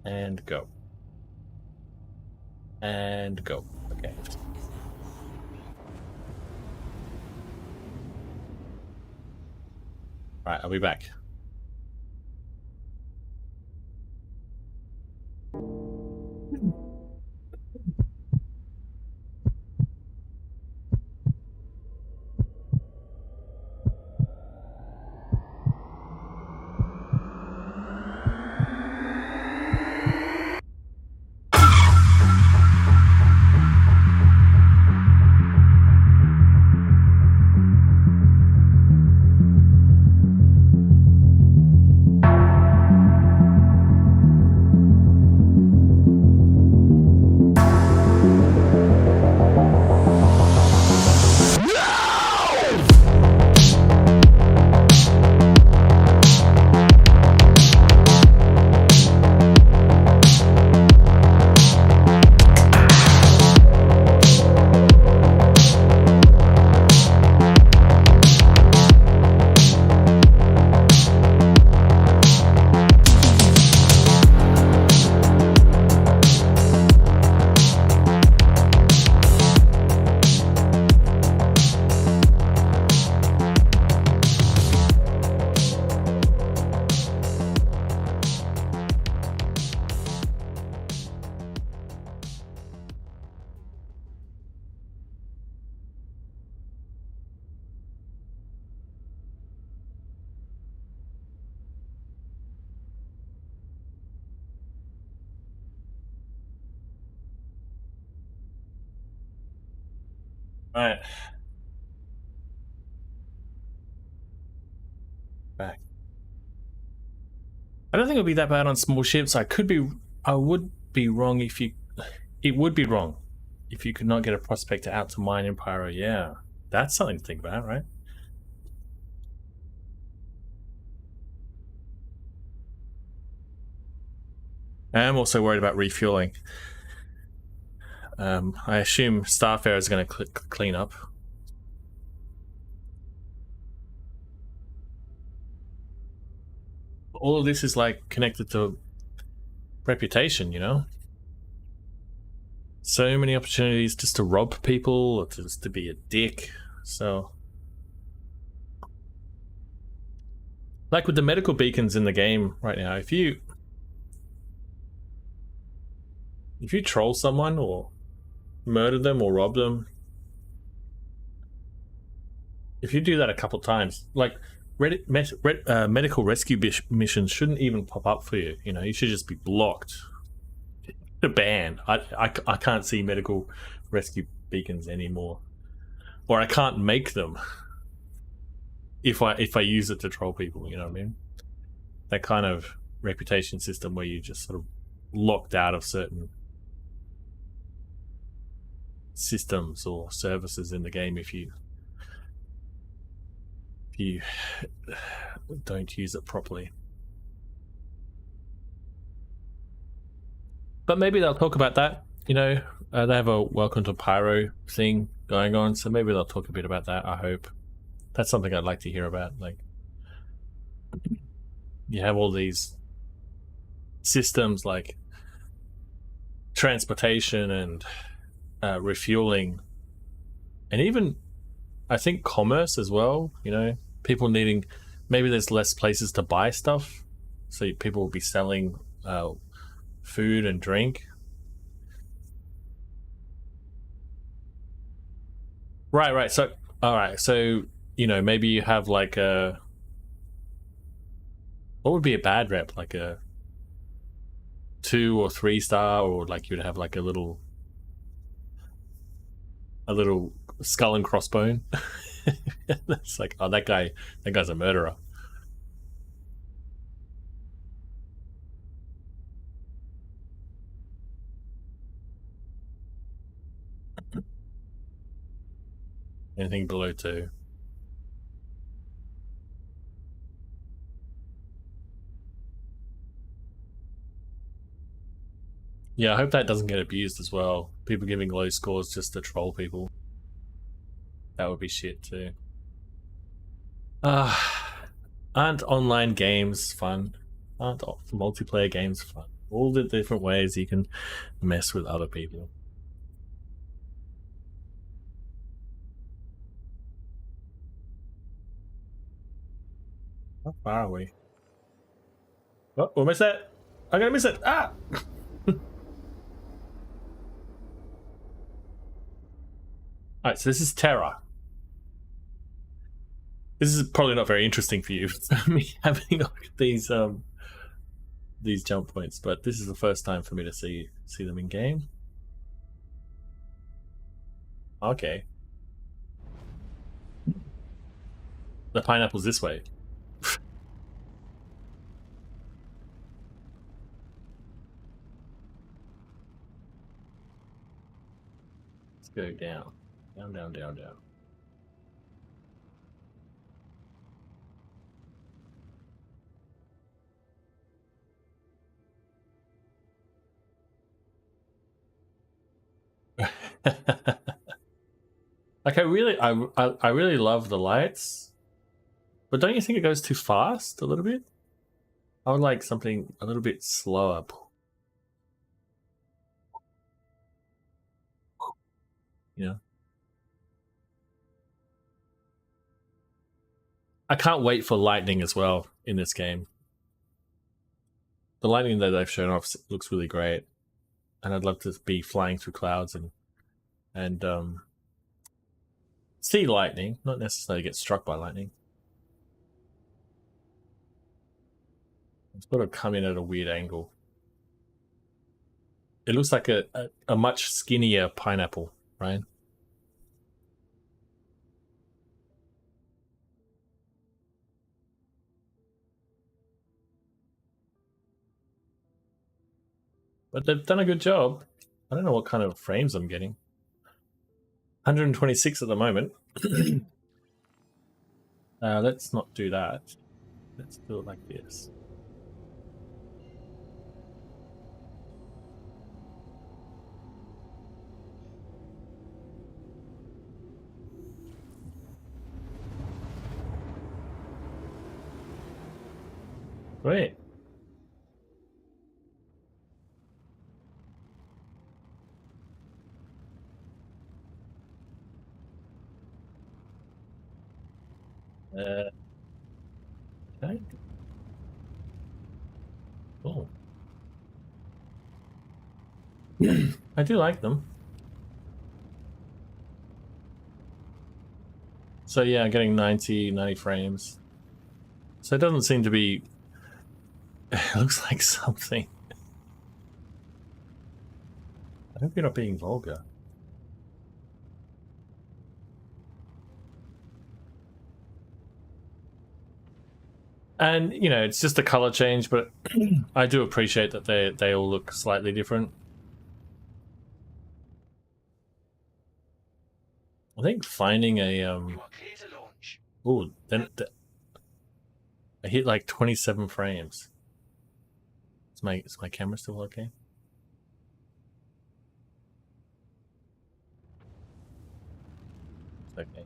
And go. And go. Okay. All right, I'll be back. All right. Back. I don't think it'll be that bad on small ships. I would be wrong if you. It would be wrong if you could not get a prospector out to mine in Pyro. Yeah, that's something to think about, right? I am also worried about refueling. I assume Starfarer is going to clean up. All of this is like connected to reputation, you know? So many opportunities just to rob people or just to be a dick. So, like with the medical beacons in the game right now, if you troll someone or murder them or rob them, if you do that a couple times, like medical rescue missions shouldn't even pop up for you. You know, you should just be blocked. A ban. I can't see medical rescue beacons anymore, or I can't make them if I use it to troll people. You know what I mean? That kind of reputation system where you just sort of locked out of certain systems or services in the game if you don't use it properly. But maybe they'll talk about that. You know, they have a Welcome to Pyro thing going on, so maybe they'll talk a bit about that. I hope that's something I'd like to hear about. Like, you have all these systems like transportation and refueling, and even I think commerce as well. You know, people needing, maybe there's less places to buy stuff, so people will be selling food and drink. Right. So, all right. So, you know, maybe you have like a, what would be a bad rep? Like a 2 or 3 star, or like you'd have like a little skull and crossbone. It's like, oh, that guy's a murderer. Anything below 2. Yeah, I hope that doesn't get abused as well. People giving low scores just to troll people. That would be shit too. Aren't online games fun? Aren't multiplayer games fun? All the different ways you can mess with other people. How far are we? Oh, we'll miss it! I'm gonna miss it! Ah! Alright, so this is Terra. This is probably not very interesting for you, me having a look at these jump points, but this is the first time for me to see them in game. Okay. The pineapple's this way. Let's go down. Down, down, down, down. Like I really love the lights, but don't you think it goes too fast a little bit? I would like something a little bit slower. You know, I can't wait for lightning as well in this game. The lightning that they've shown off looks really great, and I'd love to be flying through clouds and see lightning, not necessarily get struck by lightning. It's got to come in at a weird angle. It looks like a much skinnier pineapple, right? But they've done a good job. I don't know what kind of frames I'm getting. 126 at the moment. Let's not do that. Let's do it like this. Great. Okay. Cool. I do like them. So yeah, getting 90 frames. So it doesn't seem to be... It looks like something. I hope you're not being vulgar. And, you know, it's just a color change, but I do appreciate that they all look slightly different. I think finding a oh, then I hit like 27 frames. Is my camera still okay? It's okay.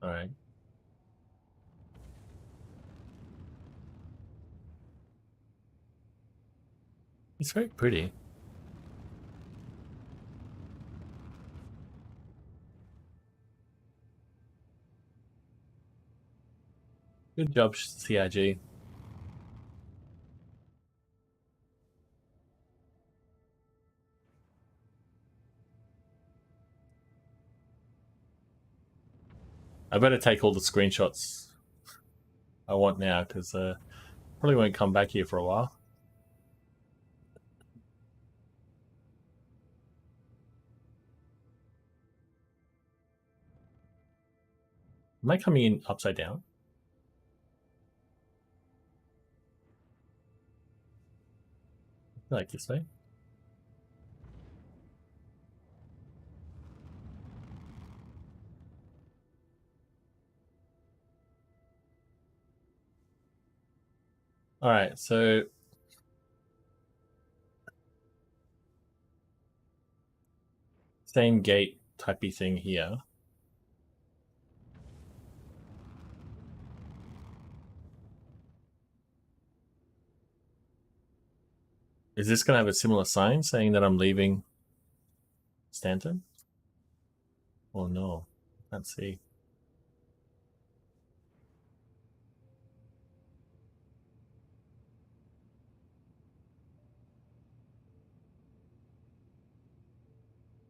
All right. It's very pretty. Good job, CIG. I better take all the screenshots I want now, because probably won't come back here for a while. Am I coming in upside down? Like this way? All right, so same gate typey thing here. Is this going to have a similar sign saying that I'm leaving Stanton? Oh no, can't see.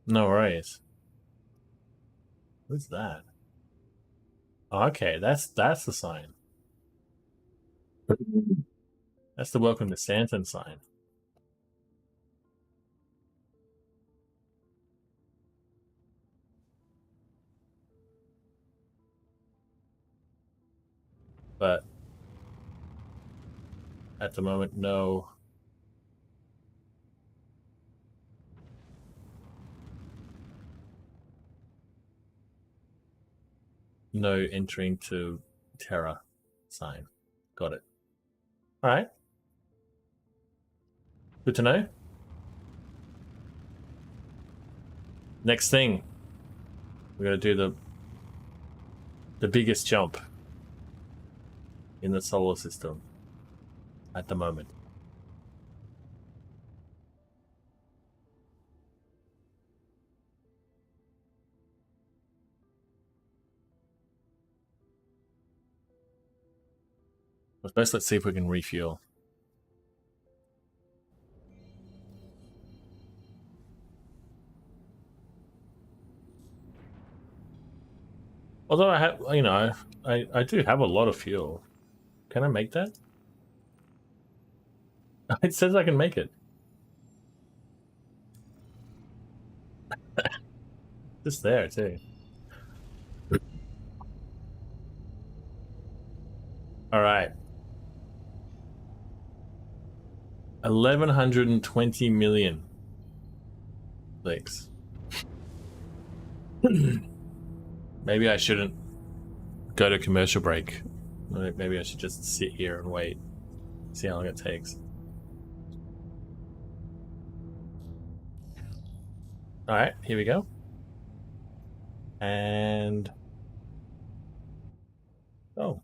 No worries. What's that? Oh, okay, that's the sign. That's the welcome to Stanton sign. But at the moment, no. No entering to Terra sign. Got it. All right. Good to know. Next thing, we're gonna do the biggest jump in the solar system at the moment. But first, let's see if we can refuel. Although I have, you know, I do have a lot of fuel. Can I make that? It says I can make it. Just there too. All right. 1,120 million clicks. Maybe I shouldn't go to commercial break. Maybe I should just sit here and wait. See how long it takes. All right, here we go. And oh,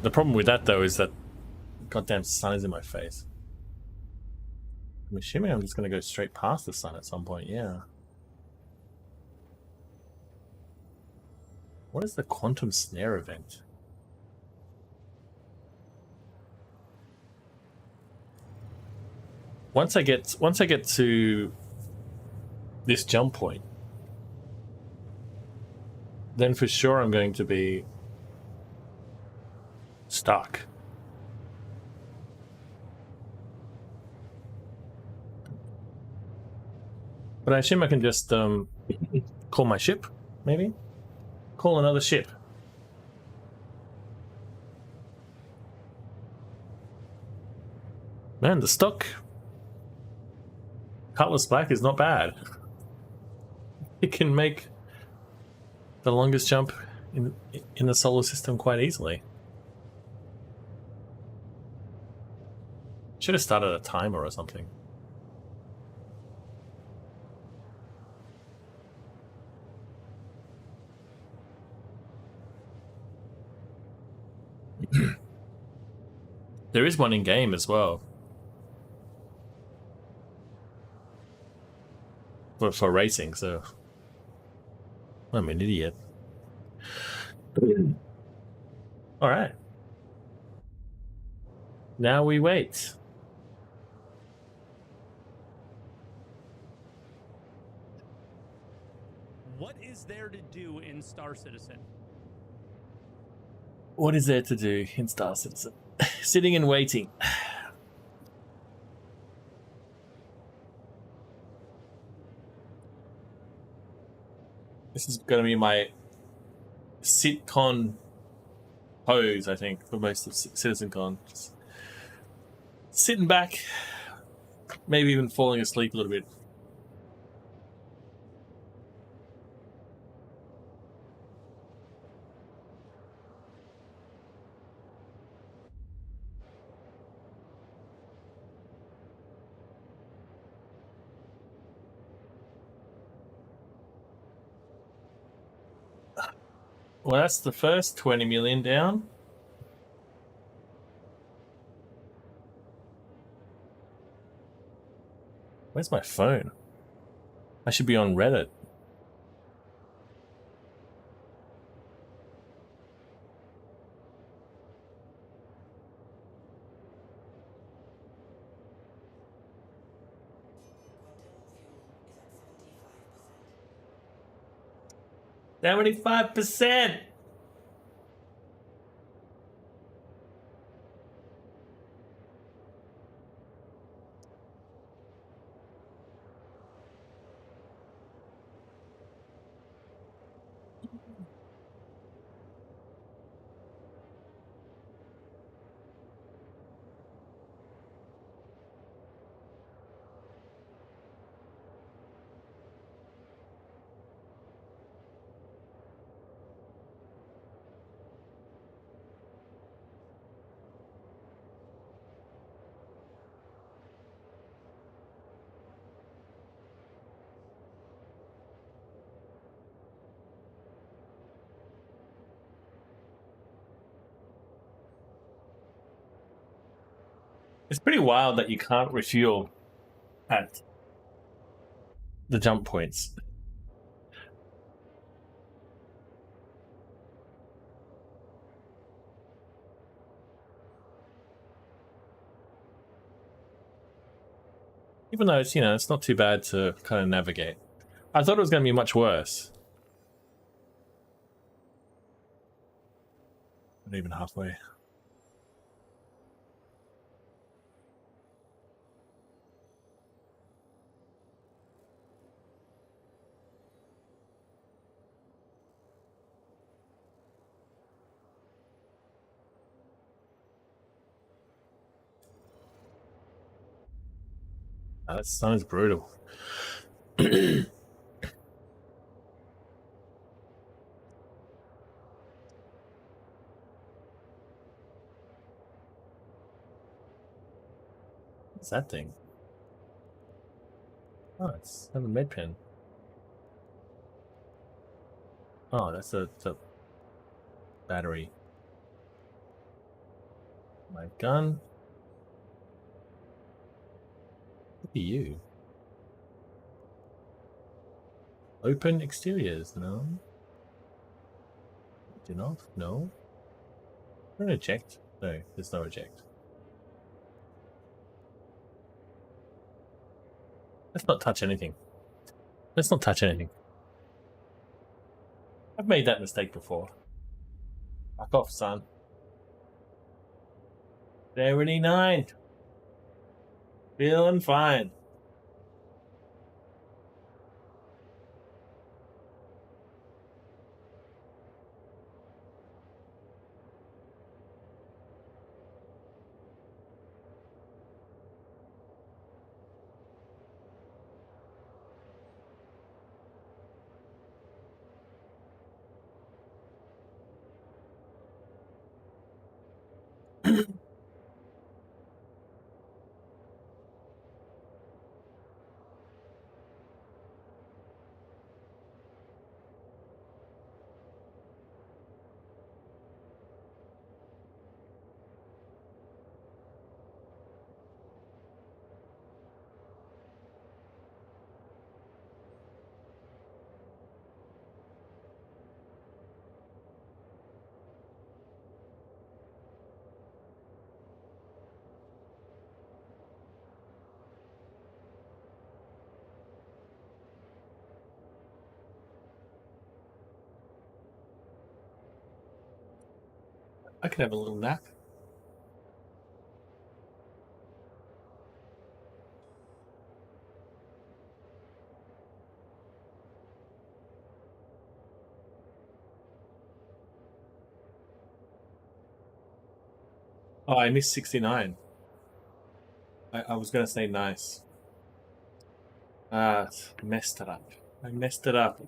the problem with that though is that goddamn sun is in my face. I'm assuming I'm just going to go straight past the sun at some point. Yeah. What is the quantum snare event? Once I get to this jump point, then for sure I'm going to be stuck. But I assume I can just call my ship, maybe? Call another ship. Man, the stock Cutlass Black is not bad. It can make the longest jump in the solar system quite easily. Should have started a timer or something. There is one in game as well. For racing, so I'm an idiot. All right. Now we wait. What is there to do in Star Citizen? What is there to do in Star Citizen? Sitting and waiting. This is going to be my sitcon pose, I think, for most of CitizenCon. Just sitting back, maybe even falling asleep a little bit. Well, that's the first 20 million down. Where's my phone? I should be on Reddit. Quantum fuel is at 75%. 75%! It's pretty wild that you can't refuel at the jump points. Even though it's, it's not too bad to kind of navigate. I thought it was going to be much worse. Not even halfway. That sounds brutal. What's that thing? Oh, it's a med pen. Oh, that's a battery. My gun. Look at you. Open exteriors, no. Do not, no. Don't eject. No, there's no eject. Let's not touch anything. Let's not touch anything. I've made that mistake before. Back off, son. 79. Feeling fine. I could have a little nap. Oh, I missed 69. I was gonna say nice. Ah, messed it up. I messed it up.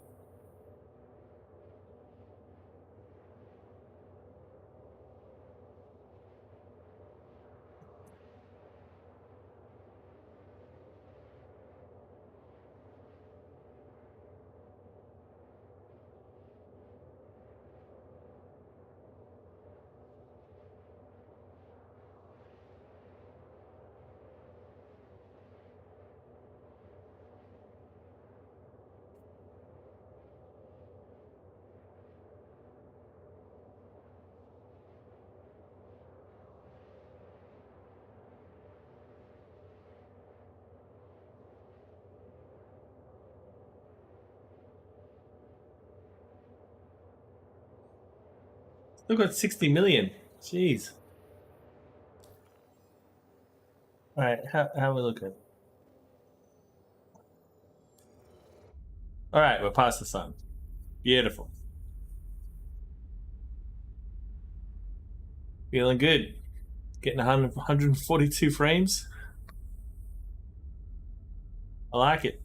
Still got 60 million. Jeez. All right, how are we looking? All right, we're past the sun. Beautiful. Feeling good. Getting 142 frames. I like it.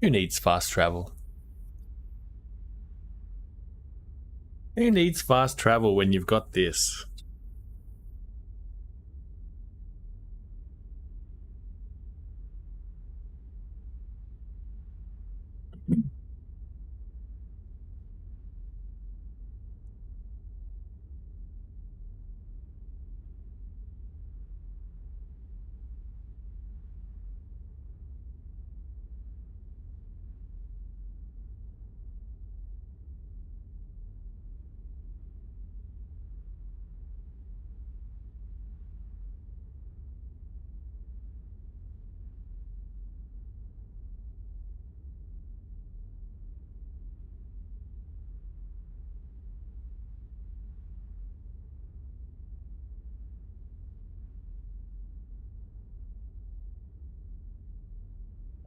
Who needs fast travel? Who needs fast travel when you've got this?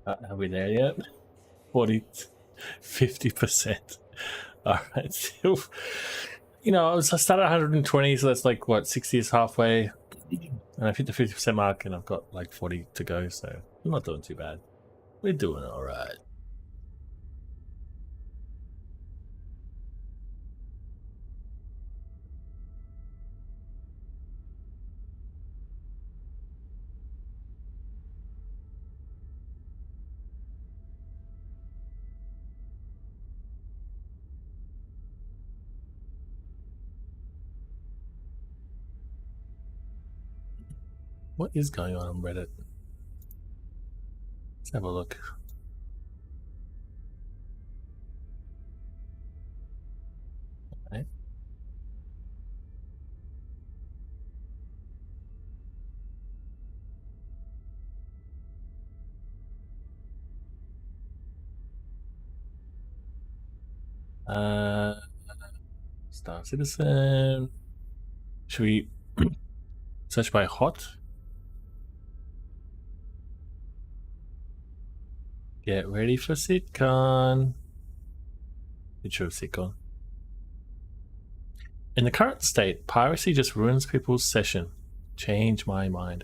Are we there yet? 50%. All right. Still, I started at 120, so that's like what, 60 is halfway. And I've hit the 50% mark, and I've got like 40 to go, so I'm not doing too bad. We're doing all right. What is going on Reddit? Let's have a look. Okay. Star Citizen. Should we search by hot? Get ready for sitcon. Intro sitcon. In the current state, piracy just ruins people's session. Change my mind.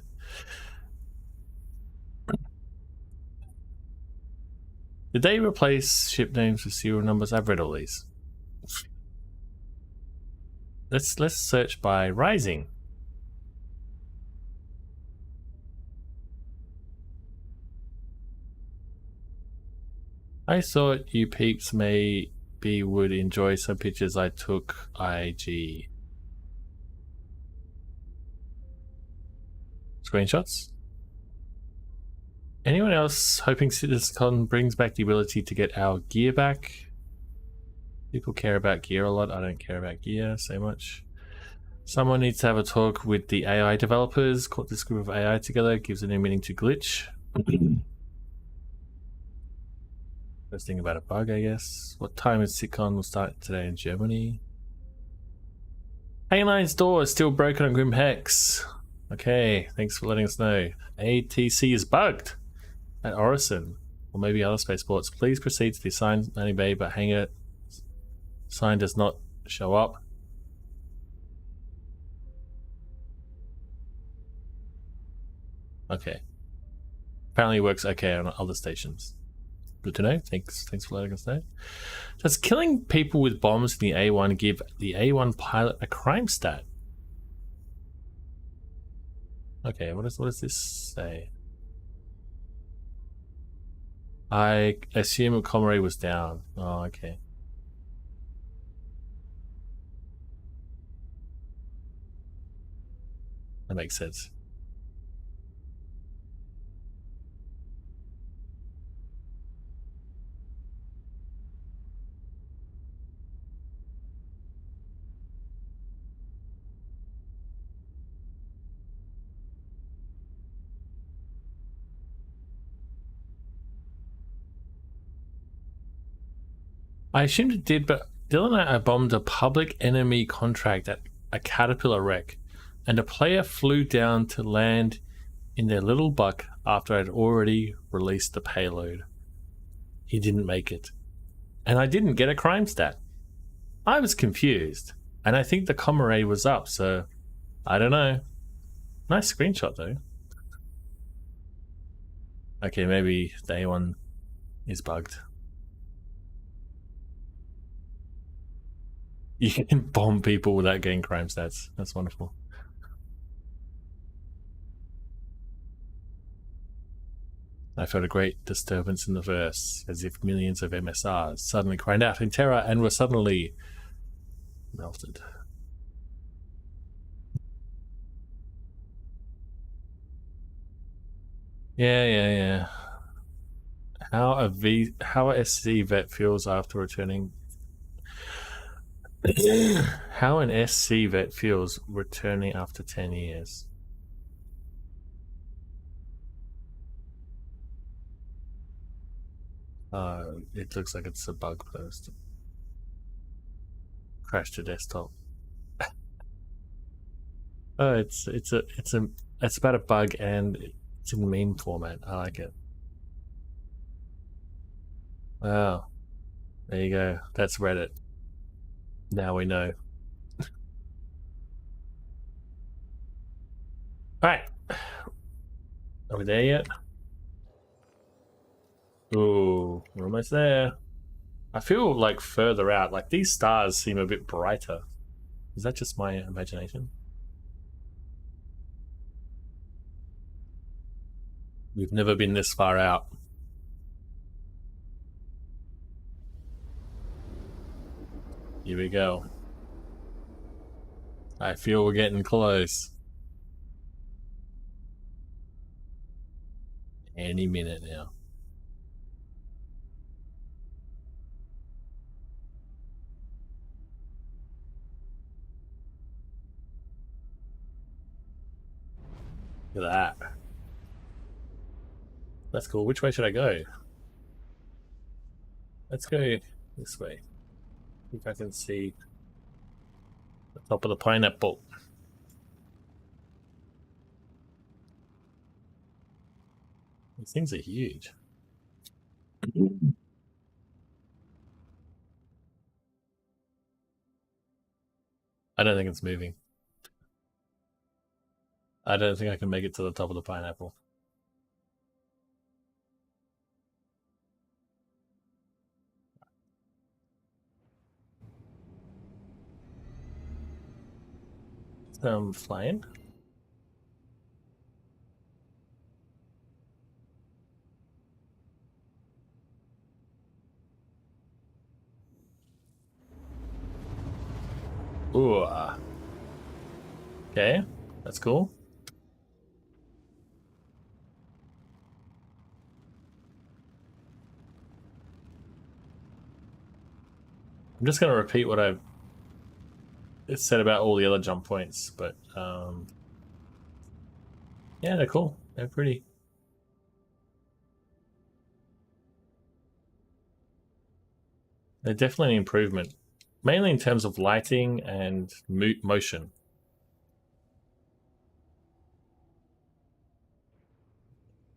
Did they replace ship names with serial numbers? I've read all these. Let's search by rising. I thought you peeps maybe would enjoy some pictures I took IG. Screenshots? Anyone else hoping CitizenCon brings back the ability to get our gear back? People care about gear a lot. I don't care about gear so much. Someone needs to have a talk with the AI developers. Caught this group of AI together. Gives a new meaning to glitch. First thing about a bug, I guess. What time is CitCon? Will start today in Germany. Hayline's door is still broken on Grim Hex. Okay, thanks for letting us know. ATC is bugged at Orison, or maybe other spaceports. Please proceed to the assigned landing bay, but hangar sign does not show up. Okay. Apparently it works okay on other stations. Good to know. Thanks for letting us know. Does killing people with bombs in the A1 give the A1 pilot a crime stat? Okay, what does this say? I assume a comrade was down. Oh, okay. That makes sense. I assumed it did, but Dylan and I bombed a public enemy contract at a Caterpillar wreck, and a player flew down to land in their little buck after I'd already released the payload. He didn't make it. And I didn't get a crime stat. I was confused, and I think the comrade was up, so I don't know. Nice screenshot though. Okay, maybe the A1 is bugged. You can bomb people without getting crime stats. That's wonderful. I felt a great disturbance in the verse, as if millions of MSRs suddenly cried out in terror and were suddenly melted. Yeah. How a SC vet feels after returning. How an SC vet feels returning after 10 years. It looks like it's a bug post. Crashed your desktop. Oh, it's about a bug and it's in meme format. I like it. Wow. There you go. That's Reddit. Now we know. Alright. Are we there yet? Ooh, we're almost there. I feel like further out. Like these stars seem a bit brighter. Is that just my imagination? We've never been this far out. Here we go. I feel we're getting close. Any minute now. Look at that. That's cool. Which way should I go? Let's go this way. See if I can see the top of the pineapple. These things are huge. I don't think it's moving. I don't think I can make it to the top of the pineapple. flying. Ooh. Okay, that's cool. I'm just going to repeat what I've said about all the other jump points, but yeah, they're cool. They're pretty. They're definitely an improvement, mainly in terms of lighting and motion.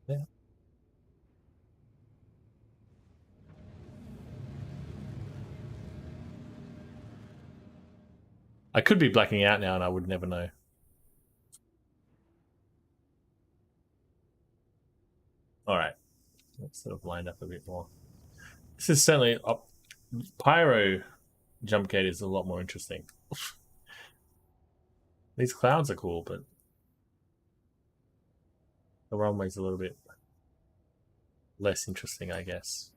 Yeah. I could be blacking out now and I would never know. Alright. Let's sort of line up a bit more. This is certainly... Pyro jump gate is a lot more interesting. These clouds are cool, but the runway's a little bit less interesting, I guess.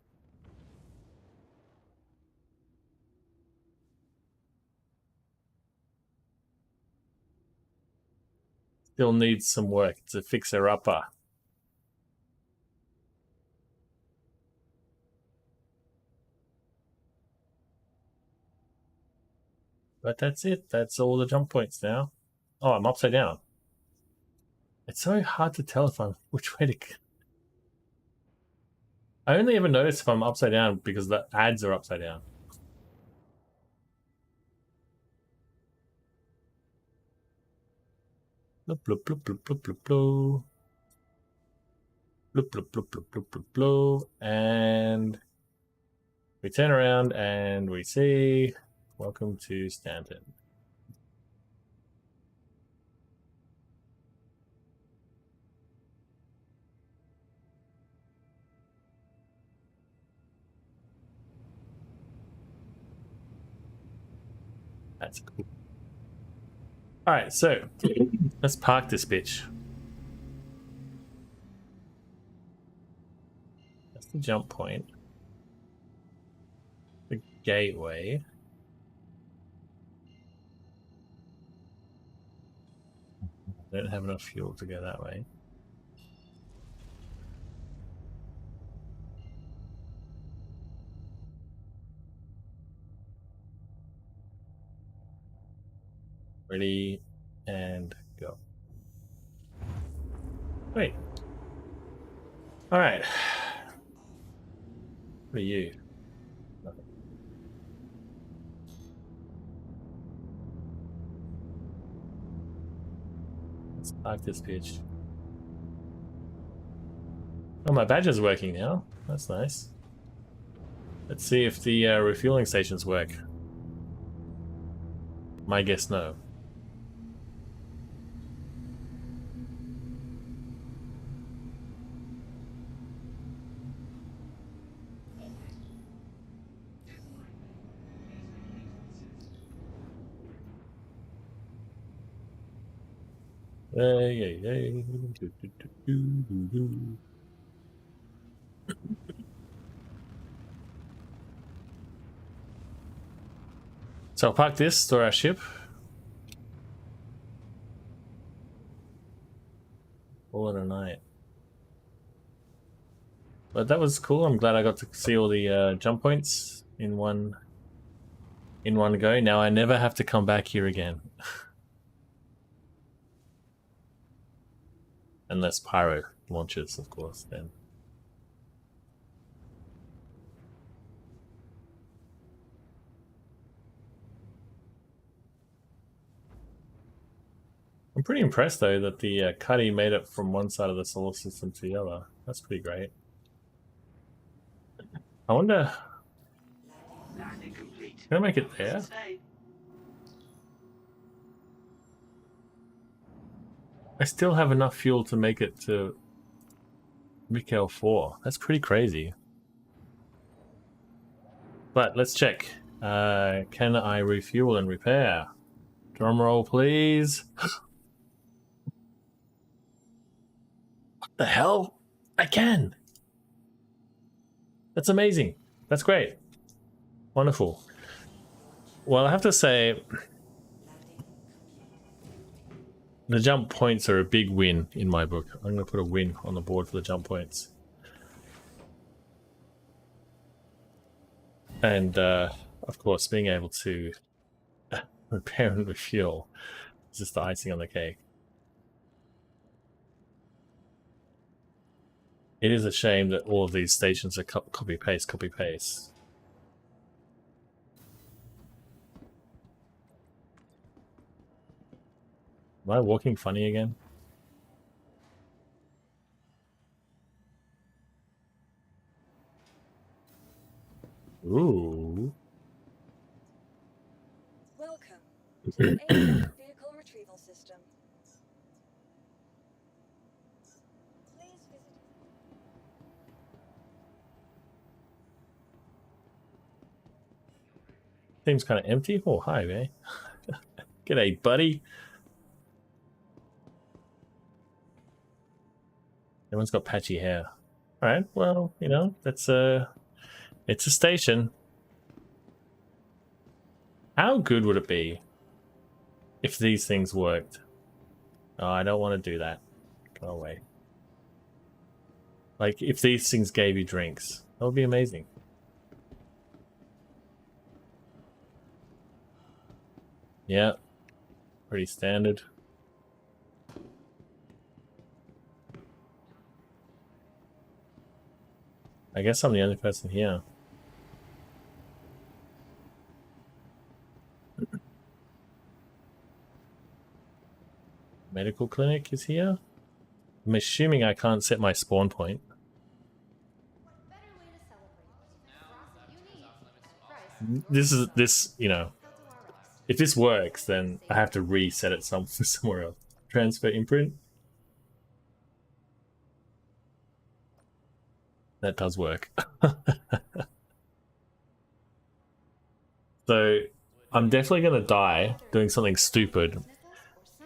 Still needs some work. It's a fixer-upper. But that's it. That's all the jump points now. Oh, I'm upside down. It's so hard to tell if I'm which way to... I only ever notice if I'm upside down because the ads are upside down. Bloop, bloop, bloop, bloop, bloop, bloop, bloop. Bloop, bloop, bloop, bloop, bloop, bloop, bloop. And we turn around and we see, welcome to Stanton. That's cool. Alright, so let's park this bitch. That's the jump point. The gateway. I don't have enough fuel to go that way. Ready and go. Wait. Alright. What are you? Nothing. Let's park this bitch. Oh, my badge is working now. That's nice. Let's see if the refueling stations work. My guess, no. So I'll park this, store our ship. All in a night. But that was cool. I'm glad I got to see all the jump points in one go. Now I never have to come back here again. Unless Pyro launches, of course, then. I'm pretty impressed, though, that the Cuddy made it from one side of the solar system to the other. That's pretty great. I wonder... Landing complete. Can I make it there? Stay. I still have enough fuel to make it to Mikael 4. That's pretty crazy. But let's check. Can I refuel and repair? Drum roll, please. What the hell? I can. That's amazing. That's great. Wonderful. Well, I have to say, the jump points are a big win in my book. I'm going to put a win on the board for the jump points. And, of course, being able to repair and refuel is just the icing on the cake. It is a shame that all of these stations are copy-paste, copy-paste. Am I walking funny again? Ooh. Welcome to the ASOC vehicle retrieval system. Please visit. Seems kind of empty. Oh, hi, man. G'day, buddy. Everyone's got patchy hair. All right, well, you know, that's it's a station. How good would it be if these things worked? Oh, I don't want to do that. Go away. Like, if these things gave you drinks, that would be amazing. Yeah, pretty standard. I guess I'm the only person here. Medical clinic is here. I'm assuming I can't set my spawn point. This, you know, if this works, then I have to reset it somewhere else. Transfer imprint. That does work. So I'm definitely going to die doing something stupid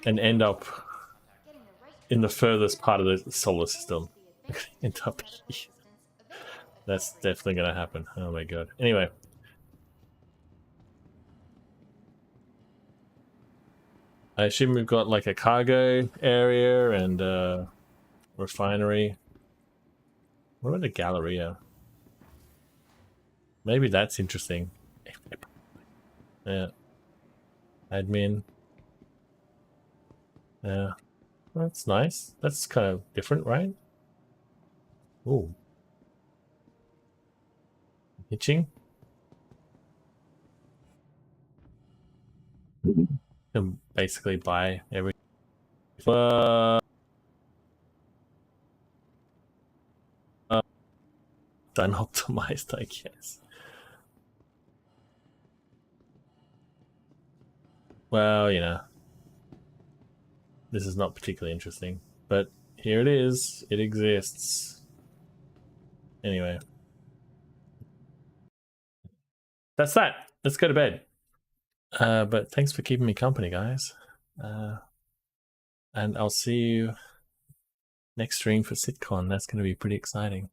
and end up in the furthest part of the solar system. End up here. That's definitely going to happen. Oh my god. Anyway. I assume we've got like a cargo area and a refinery. What about the Galleria? Maybe that's interesting. Yeah. Admin. Yeah. That's nice. That's kind of different, right? Ooh. Hitching. Can basically buy everything. Unoptimized, I guess. Well, you know, this is not particularly interesting, but here it is. It exists. Anyway, that's that. Let's go to bed. But thanks for keeping me company, guys. And I'll see you next stream for SitCon. That's going to be pretty exciting.